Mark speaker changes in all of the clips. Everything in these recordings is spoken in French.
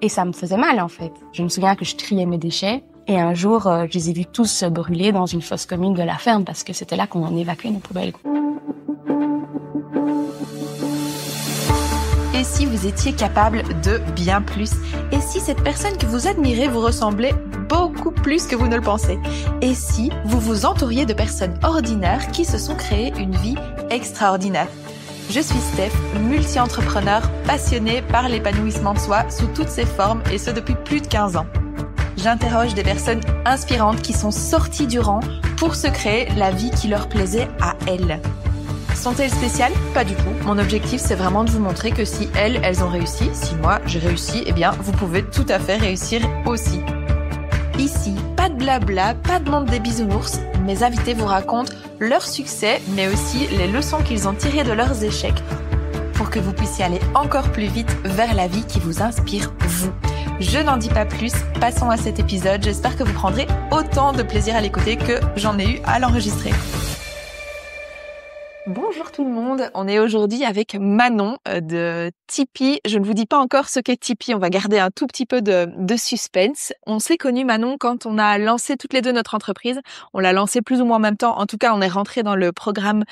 Speaker 1: Et ça me faisait mal, en fait. Je me souviens que je triais mes déchets. Et un jour, je les ai vus tous brûler dans une fosse commune de la ferme parce que c'était là qu'on évacuait nos poubelles.
Speaker 2: Et si vous étiez capable de bien plus? Et si cette personne que vous admirez vous ressemblait beaucoup plus que vous ne le pensez? Et si vous vous entouriez de personnes ordinaires qui se sont créées une vie extraordinaire? Je suis Steph, multi-entrepreneur, passionnée par l'épanouissement de soi sous toutes ses formes et ce depuis plus de 15 ans. J'interroge des personnes inspirantes qui sont sorties du rang pour se créer la vie qui leur plaisait à elles. Sont-elles spéciales? Pas du tout. Mon objectif, c'est vraiment de vous montrer que si elles ont réussi, si moi j'ai réussi, eh bien, vous pouvez tout à fait réussir aussi. Ici, pas de blabla, pas de monde des bisounours. Mes invités vous racontent leur succès, mais aussi les leçons qu'ils ont tirées de leurs échecs pour que vous puissiez aller encore plus vite vers la vie qui vous inspire, vous. Je n'en dis pas plus, passons à cet épisode. J'espère que vous prendrez autant de plaisir à l'écouter que j'en ai eu à l'enregistrer. Bonjour tout le monde, on est aujourd'hui avec Manon de Tipeee. Je ne vous dis pas encore ce qu'est Tipeee, on va garder un tout petit peu de suspense. On s'est connus, Manon, quand on a lancé toutes les deux notre entreprise. On l'a lancé plus ou moins en même temps, en tout cas on est rentré dans le programme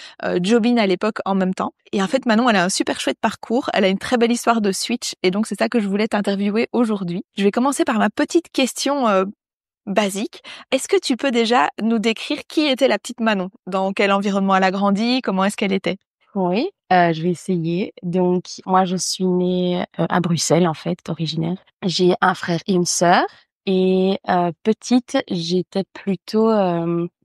Speaker 2: Jobin à l'époque en même temps. Et en fait Manon, elle a un super chouette parcours, elle a une très belle histoire de switch et donc c'est ça que je voulais t'interviewer aujourd'hui. Je vais commencer par ma petite question basique. Est-ce que tu peux déjà nous décrire qui était la petite Manon? Dans quel environnement elle a grandi? Comment est-ce qu'elle était?
Speaker 1: Oui, je vais essayer. Donc, moi, je suis née à Bruxelles, en fait, originaire. J'ai un frère et une sœur. Et petite, j'étais plutôt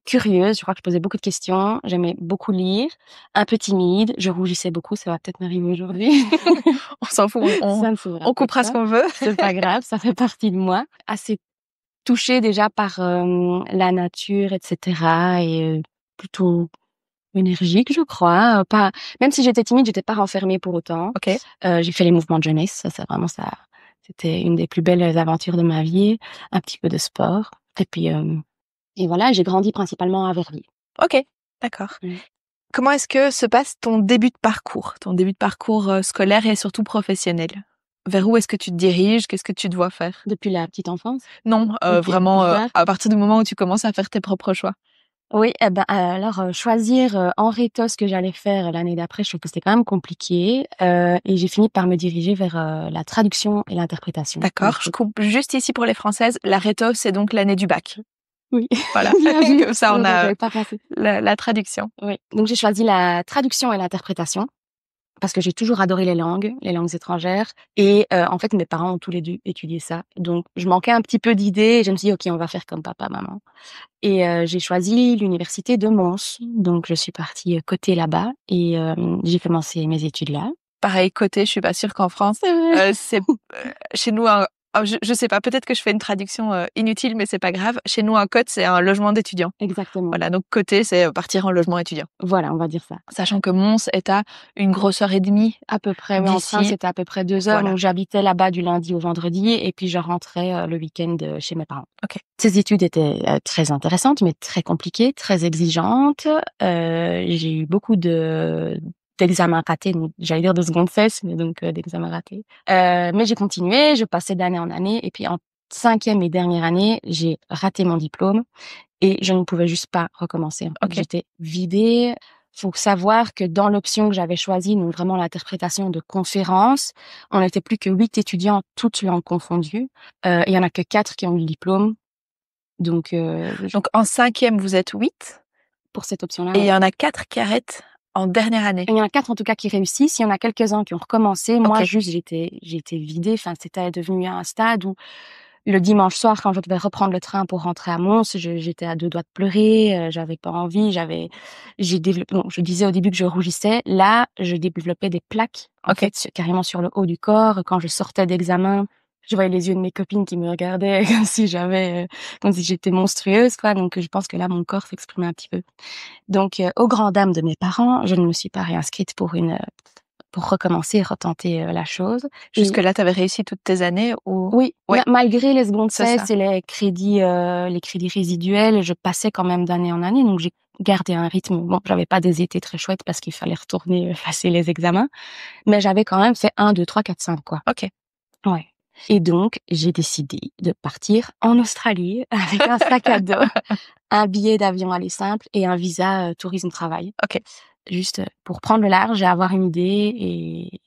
Speaker 1: curieuse. Je crois que je posais beaucoup de questions. J'aimais beaucoup lire. Un peu timide. Je rougissais beaucoup. Ça va peut-être m'arriver aujourd'hui.
Speaker 2: On s'en fout. On coupera ce qu'on veut.
Speaker 1: C'est pas grave. Ça fait partie de moi. Assez touchée déjà par la nature, etc. Et plutôt énergique, je crois. Pas, même si j'étais timide, j'étais pas renfermée pour autant.
Speaker 2: Okay.
Speaker 1: J'ai fait les mouvements de jeunesse. Ça, vraiment, ça, c'était une des plus belles aventures de ma vie. Un petit peu de sport. Et puis, et voilà, j'ai grandi principalement à Verviers.
Speaker 2: Ok, d'accord. Comment est-ce que se passe ton début de parcours scolaire et surtout professionnel? Vers où est-ce que tu te diriges? Qu'est-ce que tu dois faire?
Speaker 1: Depuis la petite enfance?
Speaker 2: Non, vraiment à partir du moment où tu commences à faire tes propres choix.
Speaker 1: Oui, alors choisir en réto ce que j'allais faire l'année d'après, je trouve que c'était quand même compliqué et j'ai fini par me diriger vers la traduction et l'interprétation.
Speaker 2: D'accord, donc, je coupe juste ici pour les Françaises. La réto, c'est donc l'année du bac.
Speaker 1: Oui.
Speaker 2: Voilà, comme ça on a la traduction.
Speaker 1: Oui, donc j'ai choisi la traduction et l'interprétation. Parce que j'ai toujours adoré les langues étrangères. Et en fait, mes parents ont tous les deux étudié ça. Donc, je manquais un petit peu d'idées. Et je me suis dit, OK, on va faire comme papa, maman. Et j'ai choisi l'université de Mons. Donc, je suis partie côté là-bas. Et j'ai commencé mes études là.
Speaker 2: Pareil, côté, je suis pas sûre qu'en France, c'est chez nous je sais pas, peut-être que je fais une traduction inutile, mais c'est pas grave. Chez nous, un côte, c'est un logement d'étudiants.
Speaker 1: Exactement.
Speaker 2: Voilà, donc côté, c'est partir en logement étudiant.
Speaker 1: Voilà, on va dire ça.
Speaker 2: Sachant que Mons est à une grosse heure et demie.
Speaker 1: À peu près, oui, en train, c'était à peu près 2 heures. Voilà. Donc, j'habitais là-bas du lundi au vendredi et puis je rentrais le week-end chez mes parents.
Speaker 2: Okay.
Speaker 1: Ces études étaient très intéressantes, mais très compliquées, très exigeantes. J'ai eu beaucoup d'examens ratés, j'allais dire de seconde cesse, mais donc d'examens ratés. Mais j'ai continué, je passais d'année en année, et puis en 5e et dernière année, j'ai raté mon diplôme et je ne pouvais juste pas recommencer.
Speaker 2: Okay.
Speaker 1: J'étais vidée. Faut savoir que dans l'option que j'avais choisie, donc vraiment l'interprétation de conférence, on n'était plus que 8 étudiants, toutes langues confondues. Il y en a que 4 qui ont eu le diplôme. Donc
Speaker 2: en 5e, vous êtes 8
Speaker 1: pour cette option-là.
Speaker 2: Et il y en a 4 qui arrêtent en dernière année.
Speaker 1: Il y en a 4 en tout cas qui réussissent. Il y en a quelques-uns qui ont recommencé. Okay. Moi, juste, j'étais vidée. Enfin, c'était devenu un stade où le dimanche soir, quand je devais reprendre le train pour rentrer à Mons, j'étais à 2 doigts de pleurer. J'avais pas envie. J'ai développé. Bon, je disais au début que je rougissais. Là, je développais des plaques, en fait, carrément sur le haut du corps. Quand je sortais d'examen, je voyais les yeux de mes copines qui me regardaient comme si j'étais monstrueuse, quoi. Donc, je pense que là, mon corps s'exprimait un petit peu. Donc, aux grandes dames de mes parents, je ne me suis pas réinscrite pour recommencer et retenter la chose.
Speaker 2: Jusque-là, tu avais réussi toutes tes années ou...
Speaker 1: Oui, malgré les secondes cesses et les crédits résiduels, je passais quand même d'année en année. Donc, j'ai gardé un rythme. Bon, j'avais pas des étés très chouettes parce qu'il fallait retourner passer les examens. Mais j'avais quand même fait 1, 2, 3, 4, 5, quoi.
Speaker 2: OK.
Speaker 1: Ouais. Et donc, j'ai décidé de partir en Australie avec un sac à dos, un billet d'avion aller simple et un visa tourisme-travail.
Speaker 2: Ok.
Speaker 1: Juste pour prendre le large et avoir une idée et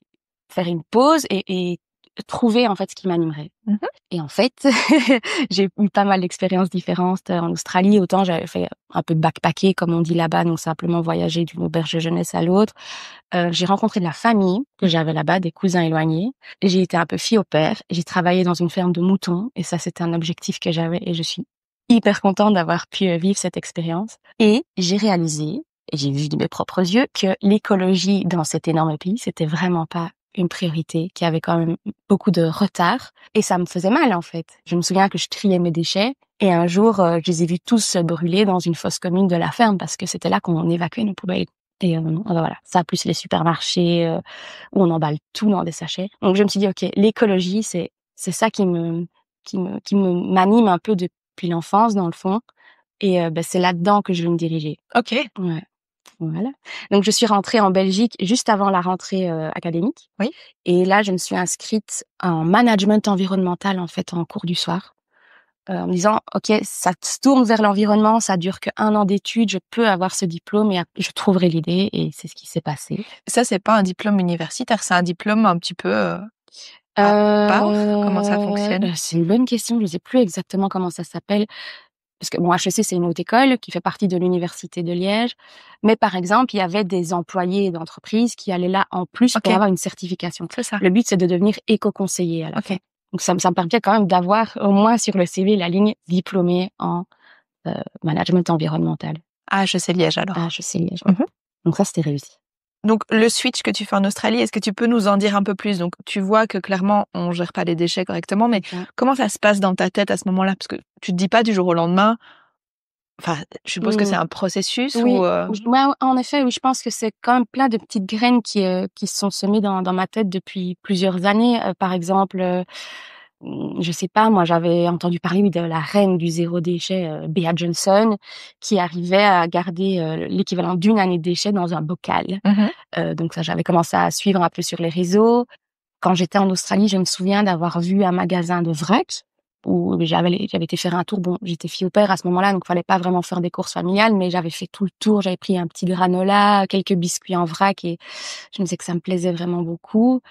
Speaker 1: faire une pause et trouver en fait ce qui m'animerait.
Speaker 2: Mm-hmm.
Speaker 1: Et en fait, j'ai eu pas mal d'expériences différentes en Australie. Autant j'avais fait un peu de backpacker, comme on dit là-bas, donc simplement voyager d'une auberge de jeunesse à l'autre. J'ai rencontré de la famille que j'avais là-bas, des cousins éloignés. Et j'ai été un peu fille au père. J'ai travaillé dans une ferme de moutons. Et ça, c'était un objectif que j'avais. Et je suis hyper contente d'avoir pu vivre cette expérience. Et j'ai réalisé, et j'ai vu de mes propres yeux, que l'écologie dans cet énorme pays, c'était vraiment pas une priorité, qui avait quand même beaucoup de retard. Et ça me faisait mal, en fait. Je me souviens que je triais mes déchets. Et un jour, je les ai vus tous brûler dans une fosse commune de la ferme parce que c'était là qu'on évacuait nos poubelles. Et voilà, ça plus les supermarchés où on emballe tout dans des sachets. Donc je me suis dit ok, l'écologie c'est ça qui m'anime un peu depuis l'enfance dans le fond. Et c'est là-dedans que je veux me diriger.
Speaker 2: Ok.
Speaker 1: Ouais. Voilà. Donc je suis rentrée en Belgique juste avant la rentrée académique.
Speaker 2: Oui.
Speaker 1: Et là je me suis inscrite en management environnemental en fait en cours du soir. En me disant, OK, ça se tourne vers l'environnement, ça dure que1 an d'études, je peux avoir ce diplôme et je trouverai l'idée et c'est ce qui s'est passé.
Speaker 2: Ça, c'est pas un diplôme universitaire, c'est un diplôme un petit peu à part. Comment ça fonctionne?
Speaker 1: C'est une bonne question, je sais plus exactement comment ça s'appelle. Parce que bon, HEC, c'est une haute école qui fait partie de l'université de Liège. Mais par exemple, il y avait des employés d'entreprise qui allaient là en plus pour avoir une certification.
Speaker 2: C'est ça.
Speaker 1: Le but, c'est de devenir éco-conseiller à la fin. Donc ça me permet quand même d'avoir au moins sur le CV la ligne diplômée en management environnemental.
Speaker 2: HEC Liège alors.
Speaker 1: HEC Liège. Mm-hmm. Donc ça, c'était réussi.
Speaker 2: Donc le switch que tu fais en Australie, est-ce que tu peux nous en dire un peu plus? Donc tu vois que clairement, on gère pas les déchets correctement, mais comment ça se passe dans ta tête à ce moment-là? Parce que tu te dis pas du jour au lendemain. Enfin, je suppose que c'est un processus
Speaker 1: oui.
Speaker 2: ou
Speaker 1: Ouais, en effet, oui, je pense que c'est quand même plein de petites graines qui se sont semées dans ma tête depuis plusieurs années. Par exemple, je sais pas, moi, j'avais entendu parler de la reine du zéro déchet, Bea Johnson, qui arrivait à garder l'équivalent d'une année de déchets dans un bocal. Donc ça, j'avais commencé à suivre un peu sur les réseaux. Quand j'étais en Australie, je me souviens d'avoir vu un magasin de vrac où j'avais été faire un tour. Bon, j'étais fille au père à ce moment-là, donc fallait pas vraiment faire des courses familiales, mais j'avais fait tout le tour. J'avais pris un petit granola, quelques biscuits en vrac et je me disais que ça me plaisait vraiment beaucoup.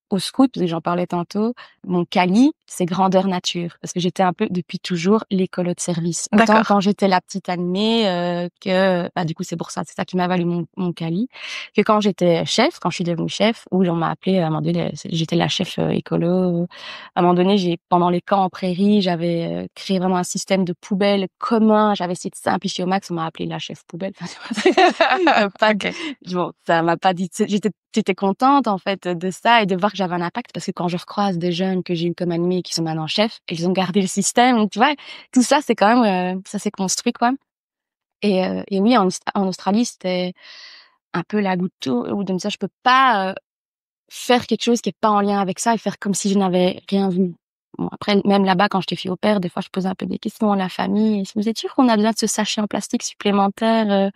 Speaker 1: Au scout, parce que j'en parlais tantôt, mon Cali, c'est grandeur nature. Parce que j'étais un peu, depuis toujours, l'écolo de service. Autant quand j'étais la petite animée, du coup, c'est pour ça, c'est ça qui m'a valu mon Cali, que quand j'étais chef, quand je suis devenue chef, où on m'a appelée, à un moment donné, j'étais la chef écolo. À un moment donné, pendant les camps en prairie, j'avais créé vraiment un système de poubelles commun. J'avais essayé de simplifier au max. On m'a appelée la chef poubelle. Bon, ça m'a pas dit, j'étais contente, en fait, de ça et de voir que j'avais un impact parce que quand je recroise des jeunes que j'ai eu comme animés qui sont maintenant chefs, ils ont gardé le système. Donc, tu vois, tout ça, c'est quand même, ça s'est construit, quoi. Et oui, en Australie, c'était un peu la goutte d'eau où de me dire, je peux pas faire quelque chose qui est pas en lien avec ça et faire comme si je n'avais rien vu. Bon, après, même là-bas, quand j'étais fille au père, des fois, je posais un peu des questions à la famille. Vous êtes sûr qu'on a besoin de ce sachet en plastique supplémentaire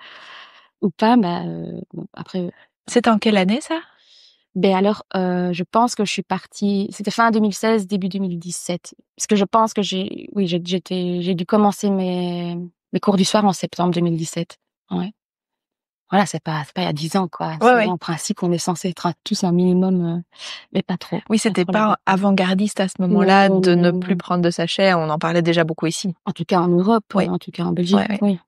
Speaker 1: ou pas? Bon, après.
Speaker 2: C'était en quelle année, ça?
Speaker 1: Alors, je pense que je suis partie. C'était fin 2016, début 2017. Parce que je pense que j'ai dû commencer mes cours du soir en septembre 2017. Ouais. Voilà, c'est pas il y a 10 ans, quoi.
Speaker 2: Ouais.
Speaker 1: En principe, on est censé être tous un minimum, mais pas trop.
Speaker 2: Oui, c'était pas avant-gardiste à ce moment-là de ne plus prendre de sachets. On en parlait déjà beaucoup ici.
Speaker 1: En tout cas en Europe, en tout cas en Belgique. Oui.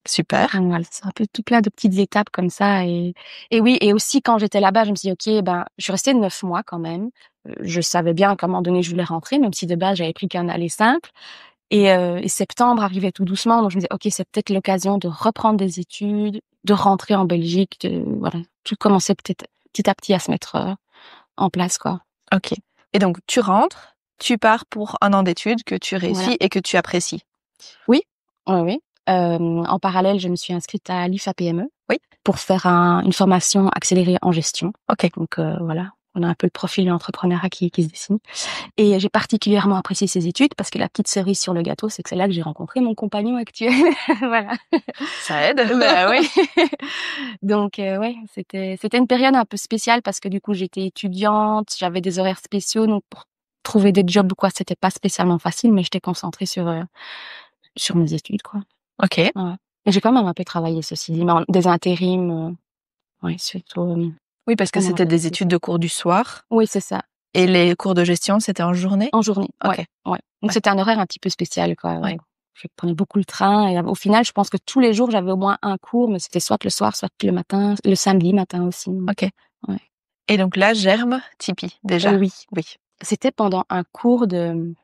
Speaker 2: Super.
Speaker 1: Voilà, c'est un peu tout plein de petites étapes comme ça et oui, et aussi quand j'étais là-bas, je me suis dit OK, je suis restée 9 mois quand même. Je savais bien qu'à un moment donné je voulais rentrer, même si de base j'avais pris qu'un aller simple et septembre arrivait tout doucement, donc je me disais OK, c'est peut-être l'occasion de reprendre des études, de rentrer en Belgique, voilà, tout commençait peut-être petit à petit à se mettre en place, quoi.
Speaker 2: OK. Et donc tu rentres, tu pars pour 1 an d'études que tu réussis et que tu apprécies.
Speaker 1: Oui. Oui. En parallèle, je me suis inscrite à l'IFA PME pour faire une formation accélérée en gestion.
Speaker 2: OK.
Speaker 1: Donc voilà, on a un peu le profil de l'entrepreneuriat qui se dessine. Et j'ai particulièrement apprécié ces études parce que la petite cerise sur le gâteau, c'est que c'est là que j'ai rencontré mon compagnon actuel. Voilà.
Speaker 2: Ça aide.
Speaker 1: Bah oui. Donc ouais, c'était une période un peu spéciale parce que du coup j'étais étudiante, j'avais des horaires spéciaux, donc pour trouver des jobs ou quoi, c'était pas spécialement facile, mais j'étais concentrée sur mes études, quoi.
Speaker 2: Ok.
Speaker 1: Ouais. Et j'ai quand même un peu travaillé, ceci dit, mais des intérims, ouais, surtout.
Speaker 2: Oui, parce que
Speaker 1: pendant la
Speaker 2: c'était des
Speaker 1: période
Speaker 2: études
Speaker 1: spéciale.
Speaker 2: de cours du soir.
Speaker 1: Oui, c'est ça.
Speaker 2: Et les cours de gestion, c'était en journée?
Speaker 1: En journée,
Speaker 2: Ok.
Speaker 1: ouais, ouais. Donc
Speaker 2: Ouais.
Speaker 1: c'était un horaire un petit peu spécial, quoi.
Speaker 2: Ouais.
Speaker 1: Je prenais beaucoup le train et au final, je pense que tous les jours, j'avais au moins un cours, mais c'était soit le soir, soit le matin, le samedi matin aussi.
Speaker 2: Ok.
Speaker 1: Ouais.
Speaker 2: Et donc là, germe Tipeee, déjà.
Speaker 1: Oui.
Speaker 2: Oui.
Speaker 1: C'était pendant un cours de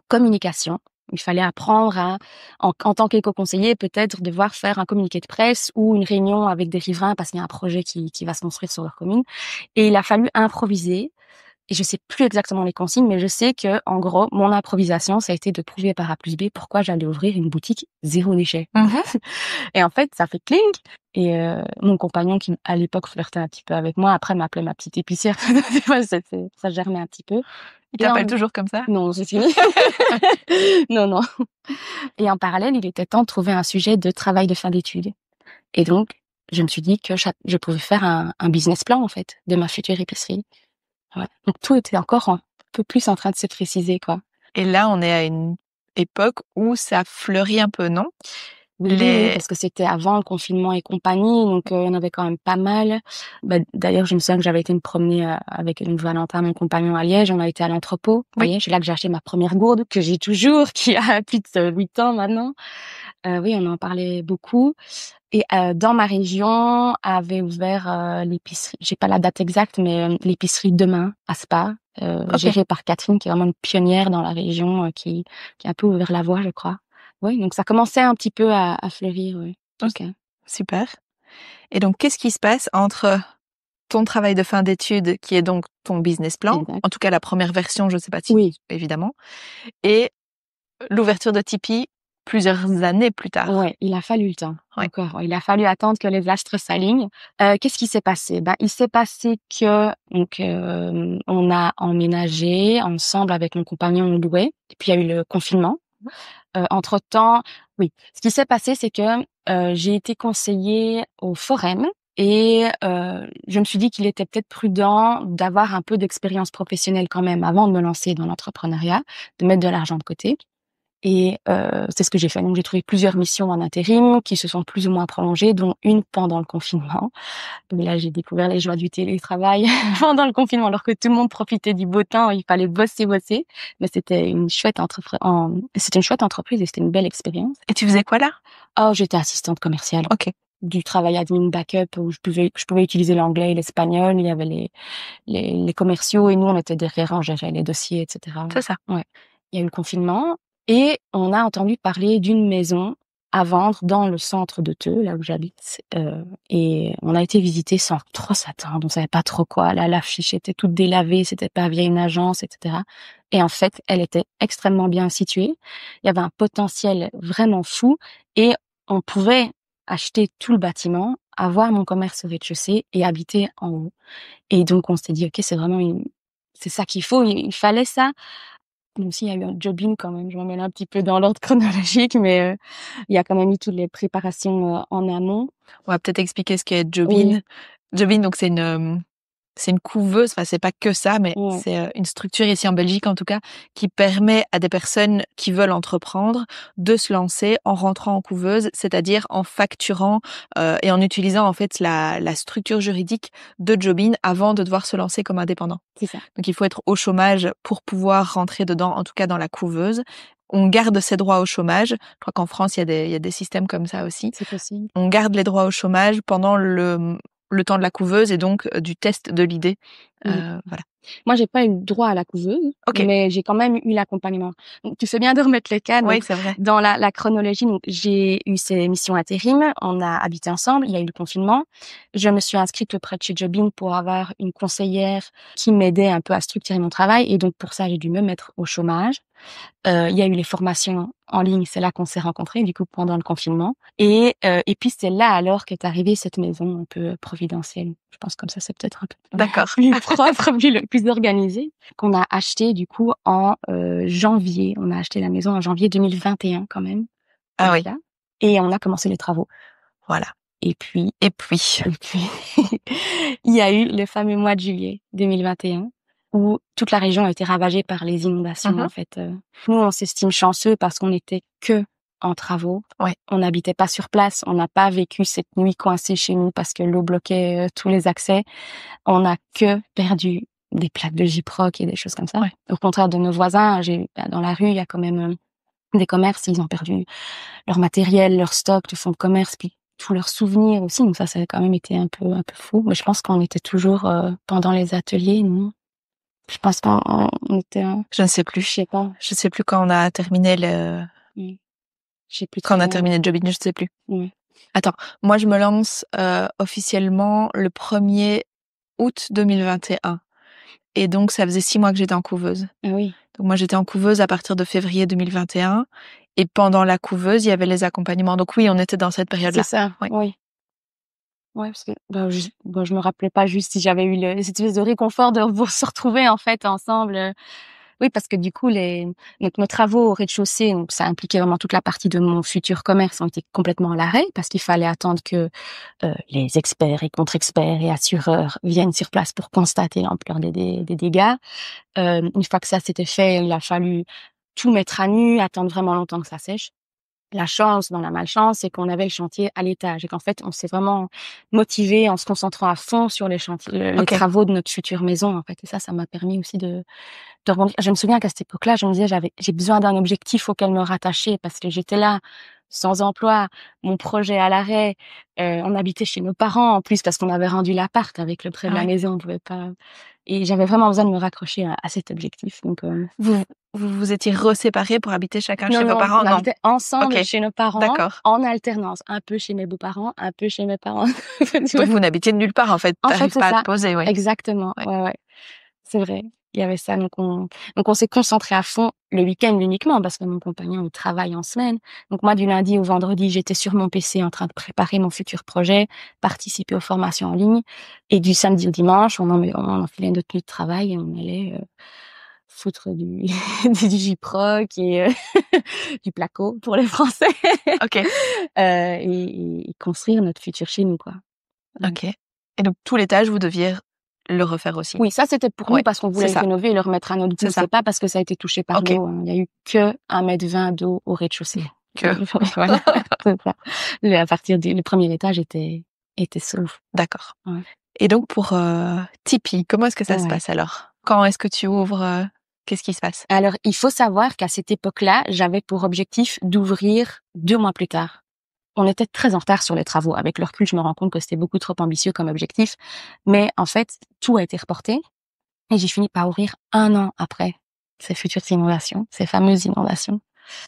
Speaker 1: communication. Il fallait apprendre en tant qu'éco-conseiller, peut-être devoir faire un communiqué de presse ou une réunion avec des riverains parce qu'il y a un projet qui va se construire sur leur commune. Et il a fallu improviser. Et je sais plus exactement les consignes, mais je sais que, en gros, mon improvisation, ça a été de prouver par A plus B pourquoi j'allais ouvrir une boutique zéro déchet. Et en fait, ça fait cling. Et mon compagnon, qui à l'époque flirtait un petit peu avec moi, après m'appelait ma petite épicière. Ça germait un petit peu.
Speaker 2: Il t'appelle toujours comme ça?
Speaker 1: Non, c'est fini. Non, non. Et en parallèle, il était temps de trouver un sujet de travail de fin d'études. Et donc, je me suis dit que je pouvais faire un business plan, en fait, de ma future épicerie. Ouais. Donc tout était encore un peu plus en train de se préciser, quoi.
Speaker 2: Et là, on est à une époque où ça fleurit un peu, non?
Speaker 1: Oui, parce que c'était avant le confinement et compagnie, donc il y en avait quand même pas mal. D'ailleurs, je me souviens que j'avais été me promener avec Valentin, mon compagnon, à Liège. On a été à l'entrepôt.
Speaker 2: Oui.
Speaker 1: Liège, c'est là que j'ai acheté ma première gourde, que j'ai toujours, qui a plus de 8 ans maintenant. Oui, on en parlait beaucoup. Et dans ma région, avait ouvert l'épicerie. J'ai pas la date exacte, mais l'épicerie Demain à Spa, gérée par Catherine, qui est vraiment une pionnière dans la région, qui a un peu ouvert la voie, je crois. Oui, donc ça commençait un petit peu à fleurir, oui.
Speaker 2: Ok, super. Et donc, qu'est-ce qui se passe entre ton travail de fin d'études, qui est donc ton business plan,
Speaker 1: Exact.
Speaker 2: en tout cas la première version, je sais pas si,
Speaker 1: Oui,
Speaker 2: évidemment, et l'ouverture de Tipeee plusieurs années plus tard?
Speaker 1: ouais, il a fallu le temps.
Speaker 2: Ouais.
Speaker 1: Encore, ouais, il a fallu attendre que les astres s'alignent. Qu'est-ce qui s'est passé? Il s'est passé que donc on a emménagé ensemble avec mon compagnon, on louait, et puis il y a eu le confinement. Entre-temps, oui, ce qui s'est passé, c'est que j'ai été conseillée au Forum et je me suis dit qu'il était peut-être prudent d'avoir un peu d'expérience professionnelle quand même avant de me lancer dans l'entrepreneuriat, de mettre de l'argent de côté. Et c'est ce que j'ai fait. Donc j'ai trouvé plusieurs missions en intérim qui se sont plus ou moins prolongées, dont une pendant le confinement. Donc là, j'ai découvert les joies du télétravail pendant le confinement, alors que tout le monde profitait du beau temps, il fallait bosser. Mais c'était une chouette entreprise et c'était une belle expérience.
Speaker 2: Et tu faisais quoi là?
Speaker 1: Oh, j'étais assistante commerciale.
Speaker 2: Ok.
Speaker 1: Du travail admin backup où je pouvais utiliser l'anglais et l'espagnol. Il y avait les commerciaux et nous, on était derrière, on gérait les dossiers, etc.
Speaker 2: C'est ça.
Speaker 1: Ouais. Il y a eu le confinement et on a entendu parler d'une maison à vendre dans le centre de Theux, là où j'habite. Et on a été visiter sans trop s'attendre. On savait pas trop quoi. Là, l'affiche était toute délavée. C'était pas via une agence, etc. Et en fait, elle était extrêmement bien située. Il y avait un potentiel vraiment fou et on pouvait acheter tout le bâtiment, avoir mon commerce au rez-de-chaussée et habiter en haut. Et donc, on s'est dit, OK, c'est ça qu'il faut. Il fallait ça. Même s'il y a eu un jobbing quand même, je m'emmène un petit peu dans l'ordre chronologique, mais il y a quand même eu toutes les préparations en amont.
Speaker 2: On va peut-être expliquer ce qu'est jobbing.
Speaker 1: Oui.
Speaker 2: Jobbing, donc c'est une couveuse, enfin c'est pas que ça, mais
Speaker 1: Ouais.
Speaker 2: c'est une structure ici en Belgique en tout cas qui permet à des personnes qui veulent entreprendre de se lancer en rentrant en couveuse, c'est-à-dire en facturant et en utilisant en fait la structure juridique de jobbing avant de devoir se lancer comme indépendant.
Speaker 1: C'est ça.
Speaker 2: Donc il faut être au chômage pour pouvoir rentrer dedans, en tout cas dans la couveuse. On garde ses droits au chômage. Je crois qu'en France, il y a des systèmes comme ça aussi.
Speaker 1: C'est possible.
Speaker 2: On garde les droits au chômage pendant le temps de la couveuse et donc du test de l'idée.
Speaker 1: Oui.
Speaker 2: Voilà.
Speaker 1: Moi, j'ai pas eu le droit à la couveuse, mais j'ai quand même eu l'accompagnement. Donc, tu fais bien de remettre les cas.
Speaker 2: Oui, c'est vrai.
Speaker 1: Dans la chronologie, donc, j'ai eu ces missions intérim. On a habité ensemble. Il y a eu le confinement. Je me suis inscrite auprès de chez Jobin pour avoir une conseillère qui m'aidait un peu à structurer mon travail. Et donc, pour ça, j'ai dû me mettre au chômage. Il y a eu les formations en ligne, c'est là qu'on s'est rencontrés, du coup, pendant le confinement. Et puis, c'est là alors qu'est arrivée cette maison un peu providentielle. Je pense comme ça, c'est peut-être un peu plus propre, plus organisé, qu'on a acheté, du coup, en janvier. On a acheté la maison en janvier 2021, quand même.
Speaker 2: Ah oui.
Speaker 1: Et on a commencé les travaux.
Speaker 2: Voilà.
Speaker 1: Et puis, il y a eu le fameux mois de juillet 2021 où toute la région a été ravagée par les inondations, en fait. Nous, on s'estime chanceux parce qu'on n'était que en travaux.
Speaker 2: Ouais.
Speaker 1: On n'habitait pas sur place. On n'a pas vécu cette nuit coincée chez nous parce que l'eau bloquait tous les accès. On n'a que perdu des plaques de gyproc et des choses comme ça.
Speaker 2: Ouais.
Speaker 1: Au contraire de nos voisins, dans la rue, il y a quand même des commerces, ils ont perdu leur matériel, leur stock de fonds de commerce, puis tous leurs souvenirs aussi. Donc ça a quand même été un peu fou. Mais je pense qu'on était toujours pendant les ateliers, non? Je pense qu'on était.
Speaker 2: Je ne sais plus.
Speaker 1: Je sais pas.
Speaker 2: Je sais plus quand on a terminé
Speaker 1: Je sais plus.
Speaker 2: Quand on a terminé Jobin, je sais plus.
Speaker 1: Oui.
Speaker 2: Attends, moi je me lance officiellement le 1er août 2021. Et donc ça faisait 6 mois que j'étais en couveuse.
Speaker 1: Ah oui.
Speaker 2: Donc moi j'étais en couveuse à partir de février 2021. Et pendant la couveuse, il y avait les accompagnements. Donc oui, on était dans cette période-là.
Speaker 1: C'est ça, oui. Ouais, parce que je me rappelais pas juste si j'avais eu cette espèce de réconfort de se retrouver en fait ensemble. Oui, parce que du coup donc nos travaux au rez-de-chaussée, donc ça impliquait vraiment toute la partie de mon futur commerce, ont été complètement à l'arrêt parce qu'il fallait attendre que les experts et contre-experts et assureurs viennent sur place pour constater l'ampleur des dégâts. Une fois que ça s'était fait, il a fallu tout mettre à nu, attendre vraiment longtemps que ça sèche. La chance dans la malchance, c'est qu'on avait le chantier à l'étage et qu'en fait, on s'est vraiment motivé en se concentrant à fond sur les chantiers, les travaux de notre future maison, en fait. Et ça m'a permis aussi de rebondir. Je me souviens qu'à cette époque-là, je me disais, j'ai besoin d'un objectif auquel me rattacher parce que j'étais là, sans emploi, mon projet à l'arrêt, on habitait chez nos parents en plus parce qu'on avait rendu l'appart avec le prêt de la maison, on pouvait pas. Et j'avais vraiment besoin de me raccrocher à cet objectif. Donc,
Speaker 2: vous étiez reséparés pour habiter chacun chez vos parents?
Speaker 1: On habitait ensemble chez nos parents,
Speaker 2: en
Speaker 1: alternance, un peu chez mes beaux-parents, un peu chez mes parents.
Speaker 2: Donc vous n'habitiez nulle part en fait. T'arrives pas à te poser, ouais.
Speaker 1: Exactement, ouais. C'est vrai. Il y avait ça, donc on s'est concentré à fond le week-end uniquement parce que mon compagnon il travaille en semaine. Donc moi du lundi au vendredi j'étais sur mon PC en train de préparer mon futur projet, participer aux formations en ligne, et du samedi au dimanche on enfilait notre tenue de travail et on allait foutre du gyproc et du placo pour les Français. Et construire notre futur chez nous, quoi.
Speaker 2: Ok. Et donc tout l'étage vous deviez le refaire aussi?
Speaker 1: Oui, ça c'était pour nous parce qu'on voulait le rénover et le remettre à notre goût. C'est pas parce que ça a été touché par l'eau. Il y a eu que 1,20 m d'eau au rez-de-chaussée. Voilà. À partir le premier étage était sauf.
Speaker 2: D'accord. Ouais. Et donc pour Tipeee, comment est-ce que ça se passe alors? Quand est-ce que tu ouvres? Qu'est-ce qui se passe?
Speaker 1: Alors, il faut savoir qu'à cette époque-là, j'avais pour objectif d'ouvrir 2 mois plus tard. On était très en retard sur les travaux. Avec le recul, je me rends compte que c'était beaucoup trop ambitieux comme objectif. Mais en fait, tout a été reporté et j'ai fini par ouvrir 1 an après ces futures inondations, ces fameuses inondations.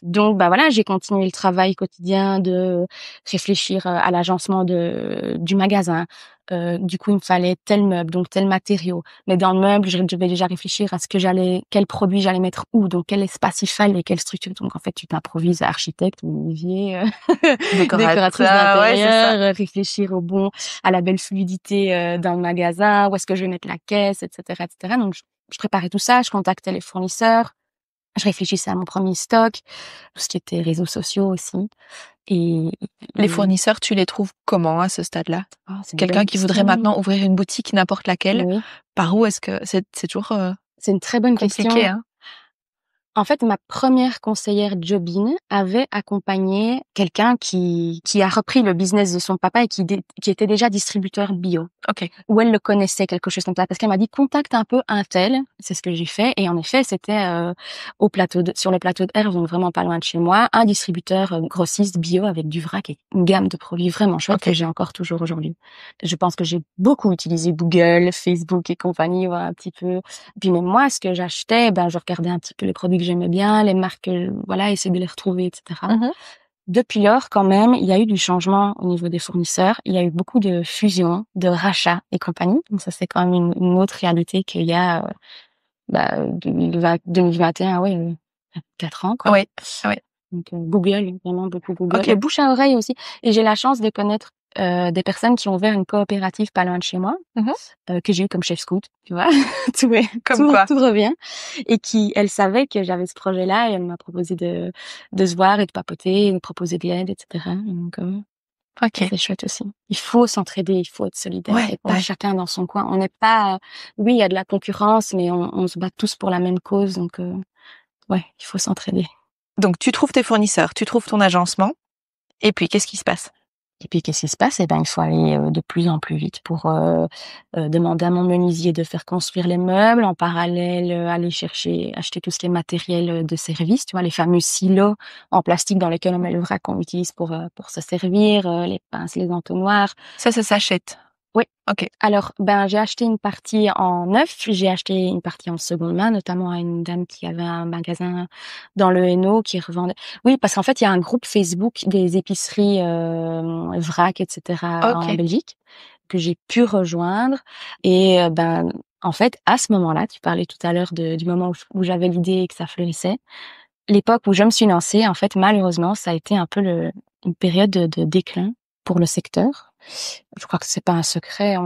Speaker 1: Donc, voilà, j'ai continué le travail quotidien de réfléchir à l'agencement du magasin. Du coup, il me fallait tel meuble, donc tel matériau. Mais dans le meuble, je devais déjà réfléchir à quel produit j'allais mettre où, donc quel espace il fallait, quelle structure. Donc, en fait, tu t'improvises architecte, menuisier, décoratrice d'intérieur, réfléchir à la belle fluidité dans le magasin, où est-ce que je vais mettre la caisse, etc., etc. Donc, je préparais tout ça, je contactais les fournisseurs. Je réfléchissais à mon premier stock, tout ce qui était réseaux sociaux aussi. Et
Speaker 2: les fournisseurs, tu les trouves comment à ce stade-là? Quelqu'un qui voudrait maintenant ouvrir une boutique, n'importe laquelle, par où est-ce que c'est toujours
Speaker 1: c'est une très bonne
Speaker 2: compliqué,
Speaker 1: question.
Speaker 2: Hein?
Speaker 1: En fait, ma première conseillère Jobin avait accompagné quelqu'un qui a repris le business de son papa et qui était déjà distributeur bio.
Speaker 2: Ok.
Speaker 1: Où elle le connaissait, quelque chose comme ça, parce qu'elle m'a dit contacte un peu un tel. C'est ce que j'ai fait, et en effet, c'était sur le plateau de Herve, donc vraiment pas loin de chez moi, un distributeur grossiste bio avec du vrac et une gamme de produits vraiment chouette que j'ai encore toujours aujourd'hui. Je pense que j'ai beaucoup utilisé Google, Facebook et compagnie, voilà, un petit peu. Puis même moi, ce que j'achetais, je regardais un petit peu les produits que j'aimais bien, les marques, voilà, essayer de les retrouver, etc. Depuis lors, quand même, il y a eu du changement au niveau des fournisseurs. Il y a eu beaucoup de fusions, de rachats et compagnie. Donc ça, c'est quand même une autre réalité qu'il y a 2021, oui, 4 ans, quoi.
Speaker 2: Oui.
Speaker 1: Donc Google, vraiment beaucoup Google. Et bouche à oreille aussi. Et j'ai la chance de connaître des personnes qui ont ouvert une coopérative pas loin de chez moi, que j'ai eu comme chef scout, tu vois. tout revient. Et elle savait que j'avais ce projet-là, et elle m'a proposé de se voir et de papoter, de proposer de l'aide, etc. Donc, c'est chouette aussi. Il faut s'entraider, il faut être solidaire, et pas chacun dans son coin. On n'est pas, oui, il y a de la concurrence, mais on se bat tous pour la même cause, donc, il faut s'entraider.
Speaker 2: Donc, tu trouves tes fournisseurs, tu trouves ton agencement, et puis, qu'est-ce qui se passe?
Speaker 1: Et puis, qu'est-ce qui se passe? Il faut aller de plus en plus vite pour demander à mon menuisier de faire construire les meubles. En parallèle, aller acheter tout ce qui est matériel de service, tu vois, les fameux silos en plastique dans lesquels on met le vrac qu'on utilise pour se servir, les pinces, les entonnoirs.
Speaker 2: Ça s'achète?
Speaker 1: Oui.
Speaker 2: Ok.
Speaker 1: Alors, j'ai acheté une partie en neuf, j'ai acheté une partie en seconde main, notamment à une dame qui avait un magasin dans le Hainaut qui revendait. Oui, parce qu'en fait, il y a un groupe Facebook des épiceries vrac, etc. en Belgique que j'ai pu rejoindre. Et en fait, à ce moment-là, tu parlais tout à l'heure du moment où j'avais l'idée et que ça fleurissait. L'époque où je me suis lancée, en fait, malheureusement, ça a été un peu une période de déclin pour le secteur. Je crois que c'est pas un secret.